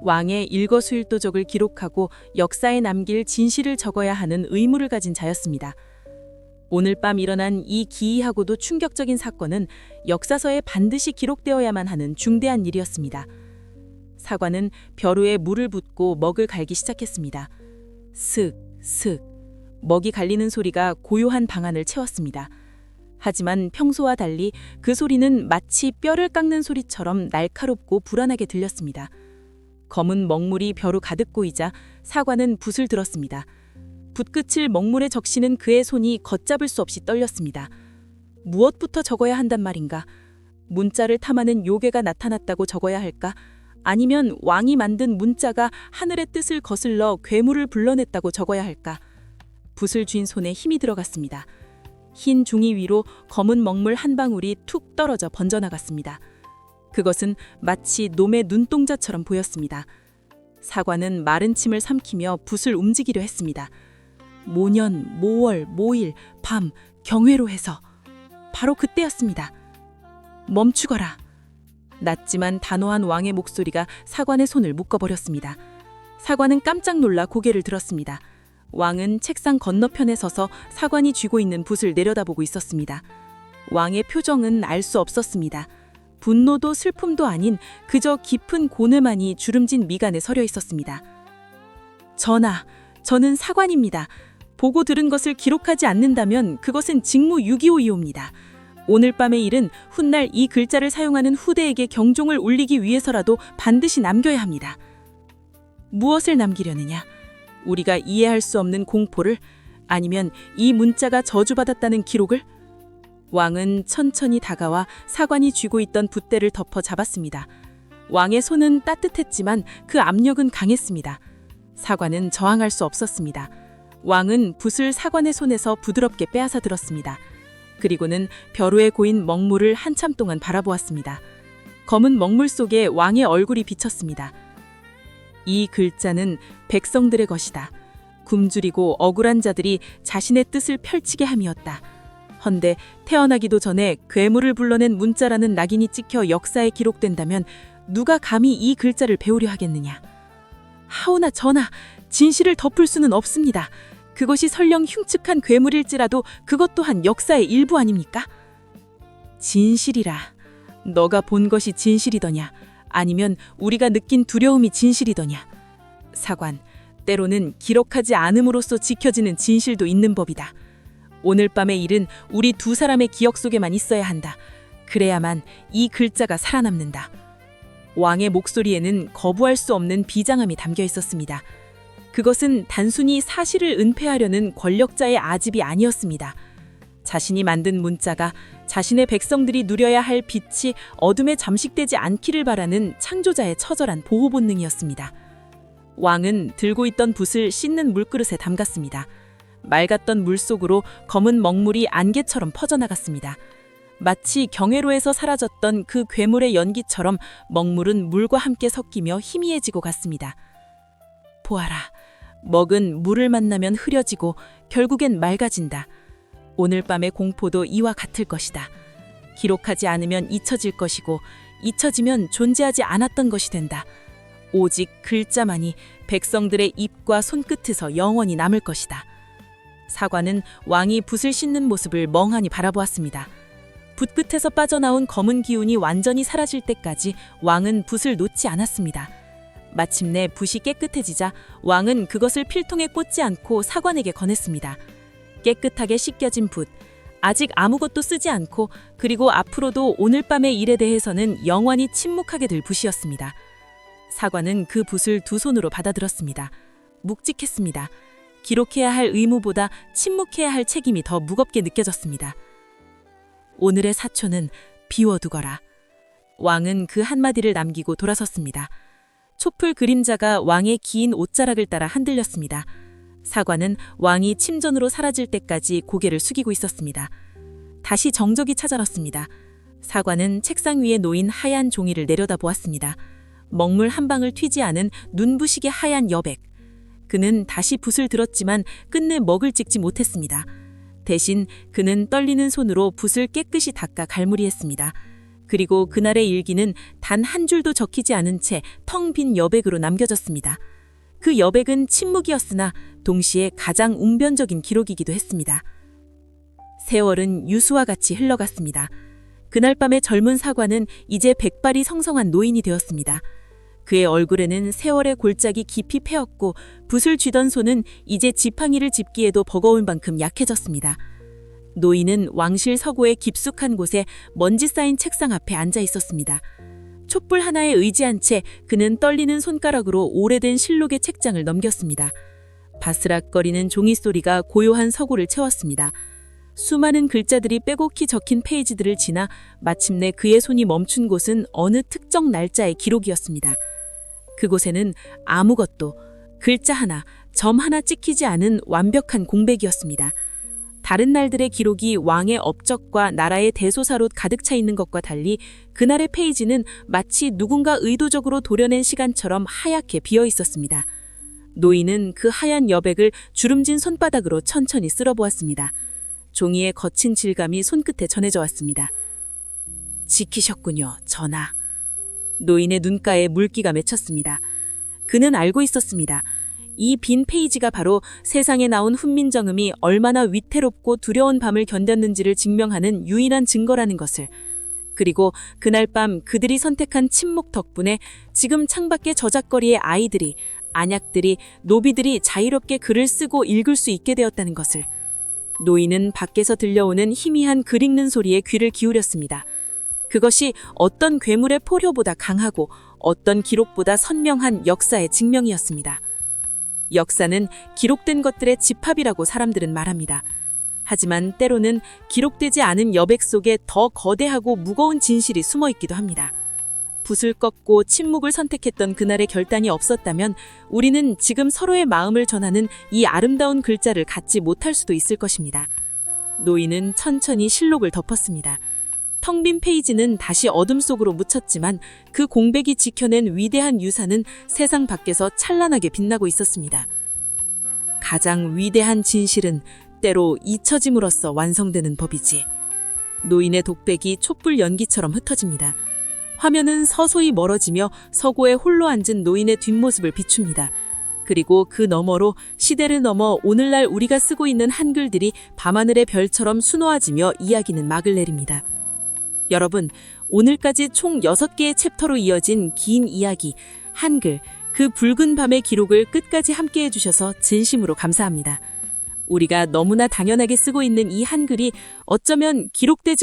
왕의 일거수일도적을 기록하고 역사에 남길 진실을 적어야 하는 의무를 가진 자였습니다. 오늘 밤 일어난 이 기이하고도 충격적인 사건은 역사서에 반드시 기록되어야만 하는 중대한 일이었습니다. 사관은 벼루에 물을 붓고 먹을 갈기 시작했습니다. 슥, 슥. 먹이 갈리는 소리가 고요한 방안을 채웠습니다. 하지만 평소와 달리 그 소리는 마치 뼈를 깎는 소리처럼 날카롭고 불안하게 들렸습니다. 검은 먹물이 벼루 가득 고이자 사관은 붓을 들었습니다. 붓끝을 먹물에 적시는 그의 손이 걷잡을 수 없이 떨렸습니다. 무엇부터 적어야 한단 말인가? 문자를 탐하는 요괴가 나타났다고 적어야 할까? 아니면 왕이 만든 문자가 하늘의 뜻을 거슬러 괴물을 불러냈다고 적어야 할까? 붓을 쥔 손에 힘이 들어갔습니다. 흰 종이 위로 검은 먹물 한 방울이 툭 떨어져 번져나갔습니다. 그것은 마치 놈의 눈동자처럼 보였습니다. 사관은 마른 침을 삼키며 붓을 움직이려 했습니다. 모년, 모월, 모일, 밤, 경회로 해서 바로 그때였습니다. 멈추거라. 낮지만 단호한 왕의 목소리가 사관의 손을 묶어버렸습니다. 사관은 깜짝 놀라 고개를 들었습니다. 왕은 책상 건너편에 서서 사관이 쥐고 있는 붓을 내려다보고 있었습니다. 왕의 표정은 알 수 없었습니다. 분노도 슬픔도 아닌 그저 깊은 고뇌만이 주름진 미간에 서려 있었습니다. 전하, 저는 사관입니다. 보고 들은 것을 기록하지 않는다면 그것은 직무유기오이옵니다. 오늘 밤의 일은 훗날 이 글자를 사용하는 후대에게 경종을 울리기 위해서라도 반드시 남겨야 합니다. 무엇을 남기려느냐? 우리가 이해할 수 없는 공포를? 아니면 이 문자가 저주받았다는 기록을? 왕은 천천히 다가와 사관이 쥐고 있던 붓대를 덮어 잡았습니다. 왕의 손은 따뜻했지만 그 압력은 강했습니다. 사관은 저항할 수 없었습니다. 왕은 붓을 사관의 손에서 부드럽게 빼앗아 들었습니다. 그리고는 벼루에 고인 먹물을 한참 동안 바라보았습니다. 검은 먹물 속에 왕의 얼굴이 비쳤습니다. 이 글자는 백성들의 것이다. 굶주리고 억울한 자들이 자신의 뜻을 펼치게 함이었다. 헌데 태어나기도 전에 괴물을 불러낸 문자라는 낙인이 찍혀 역사에 기록된다면 누가 감히 이 글자를 배우려 하겠느냐. 하오나 전하, 진실을 덮을 수는 없습니다. 그것이 설령 흉측한 괴물일지라도 그것 또한 역사의 일부 아닙니까? 진실이라. 너가 본 것이 진실이더냐? 아니면 우리가 느낀 두려움이 진실이더냐? 사관, 때로는 기록하지 않음으로써 지켜지는 진실도 있는 법이다. 오늘 밤의 일은 우리 두 사람의 기억 속에만 있어야 한다. 그래야만 이 글자가 살아남는다. 왕의 목소리에는 거부할 수 없는 비장함이 담겨 있었습니다. 그것은 단순히 사실을 은폐하려는 권력자의 아집이 아니었습니다. 자신이 만든 문자가 자신의 백성들이 누려야 할 빛이 어둠에 잠식되지 않기를 바라는 창조자의 처절한 보호 본능이었습니다. 왕은 들고 있던 붓을 씻는 물그릇에 담갔습니다. 맑았던 물 속으로 검은 먹물이 안개처럼 퍼져나갔습니다. 마치 경회로에서 사라졌던 그 괴물의 연기처럼 먹물은 물과 함께 섞이며 희미해지고 갔습니다. 보아라, 먹은 물을 만나면 흐려지고 결국엔 맑아진다. 오늘 밤의 공포도 이와 같을 것이다. 기록하지 않으면 잊혀질 것이고 잊혀지면 존재하지 않았던 것이 된다. 오직 글자만이 백성들의 입과 손끝에서 영원히 남을 것이다. 사관은 왕이 붓을 씻는 모습을 멍하니 바라보았습니다. 붓 끝에서 빠져나온 검은 기운이 완전히 사라질 때까지 왕은 붓을 놓지 않았습니다. 마침내 붓이 깨끗해지자 왕은 그것을 필통에 꽂지 않고 사관에게 건넸습니다. 깨끗하게 씻겨진 붓, 아직 아무것도 쓰지 않고 그리고 앞으로도 오늘 밤의 일에 대해서는 영원히 침묵하게 될 붓이었습니다. 사관은 그 붓을 두 손으로 받아들었습니다. 묵직했습니다. 기록해야 할 의무보다 침묵해야 할 책임이 더 무겁게 느껴졌습니다. 오늘의 사초는 비워두거라. 왕은 그 한마디를 남기고 돌아섰습니다. 촛불 그림자가 왕의 긴 옷자락을 따라 흔들렸습니다. 사관은 왕이 침전으로 사라질 때까지 고개를 숙이고 있었습니다. 다시 정적이 찾아왔습니다. 사관은 책상 위에 놓인 하얀 종이를 내려다보았습니다. 먹물 한 방울 튀지 않은 눈부시게 하얀 여백. 그는 다시 붓을 들었지만 끝내 먹을 찍지 못했습니다. 대신 그는 떨리는 손으로 붓을 깨끗이 닦아 갈무리했습니다. 그리고 그날의 일기는 단 한 줄도 적히지 않은 채 텅 빈 여백으로 남겨졌습니다. 그 여백은 침묵이었으나 동시에 가장 웅변적인 기록이기도 했습니다. 세월은 유수와 같이 흘러갔습니다. 그날 밤의 젊은 사관은 이제 백발이 성성한 노인이 되었습니다. 그의 얼굴에는 세월의 골짜기 깊이 패었고 붓을 쥐던 손은 이제 지팡이를 짚기에도 버거울 만큼 약해졌습니다. 노인은 왕실 서고의 깊숙한 곳에 먼지 쌓인 책상 앞에 앉아 있었습니다. 촛불 하나에 의지한 채 그는 떨리는 손가락으로 오래된 실록의 책장을 넘겼습니다. 바스락거리는 종이 소리가 고요한 서고를 채웠습니다. 수많은 글자들이 빼곡히 적힌 페이지들을 지나 마침내 그의 손이 멈춘 곳은 어느 특정 날짜의 기록이었습니다. 그곳에는 아무것도, 글자 하나, 점 하나 찍히지 않은 완벽한 공백이었습니다. 다른 날들의 기록이 왕의 업적과 나라의 대소사로 가득 차 있는 것과 달리 그날의 페이지는 마치 누군가 의도적으로 도려낸 시간처럼 하얗게 비어 있었습니다. 노인은 그 하얀 여백을 주름진 손바닥으로 천천히 쓸어보았습니다. 종이의 거친 질감이 손끝에 전해져 왔습니다. 지키셨군요, 전하. 노인의 눈가에 물기가 맺혔습니다. 그는 알고 있었습니다. 이 빈 페이지가 바로 세상에 나온 훈민정음이 얼마나 위태롭고 두려운 밤을 견뎠는지를 증명하는 유일한 증거라는 것을. 그리고 그날 밤 그들이 선택한 침묵 덕분에 지금 창밖의 저작거리의 아이들이, 안약들이, 노비들이 자유롭게 글을 쓰고 읽을 수 있게 되었다는 것을. 노인은 밖에서 들려오는 희미한 글 읽는 소리에 귀를 기울였습니다. 그것이 어떤 괴물의 포효보다 강하고 어떤 기록보다 선명한 역사의 증명이었습니다. 역사는 기록된 것들의 집합이라고 사람들은 말합니다. 하지만 때로는 기록되지 않은 여백 속에 더 거대하고 무거운 진실이 숨어 있기도 합니다. 붓을 꺾고 침묵을 선택했던 그날의 결단이 없었다면 우리는 지금 서로의 마음을 전하는 이 아름다운 글자를 갖지 못할 수도 있을 것입니다. 노인은 천천히 실록을 덮었습니다. 텅 빈 페이지는 다시 어둠 속으로 묻혔지만 그 공백이 지켜낸 위대한 유산은 세상 밖에서 찬란하게 빛나고 있었습니다. 가장 위대한 진실은 때로 잊혀짐으로써 완성되는 법이지. 노인의 독백이 촛불 연기처럼 흩어집니다. 화면은 서서히 멀어지며 서고에 홀로 앉은 노인의 뒷모습을 비춥니다. 그리고 그 너머로 시대를 넘어 오늘날 우리가 쓰고 있는 한글들이 밤하늘의 별처럼 수놓아지며 이야기는 막을 내립니다. 여러분, 오늘까지 총 6개의 챕터로 이어진 긴 이야기, 한글, 그 붉은 밤의 기록을 끝까지 함께 해주셔서 진심으로 감사합니다. 우리가 너무나 당연하게 쓰고 있는 이 한글이 어쩌면 기록되지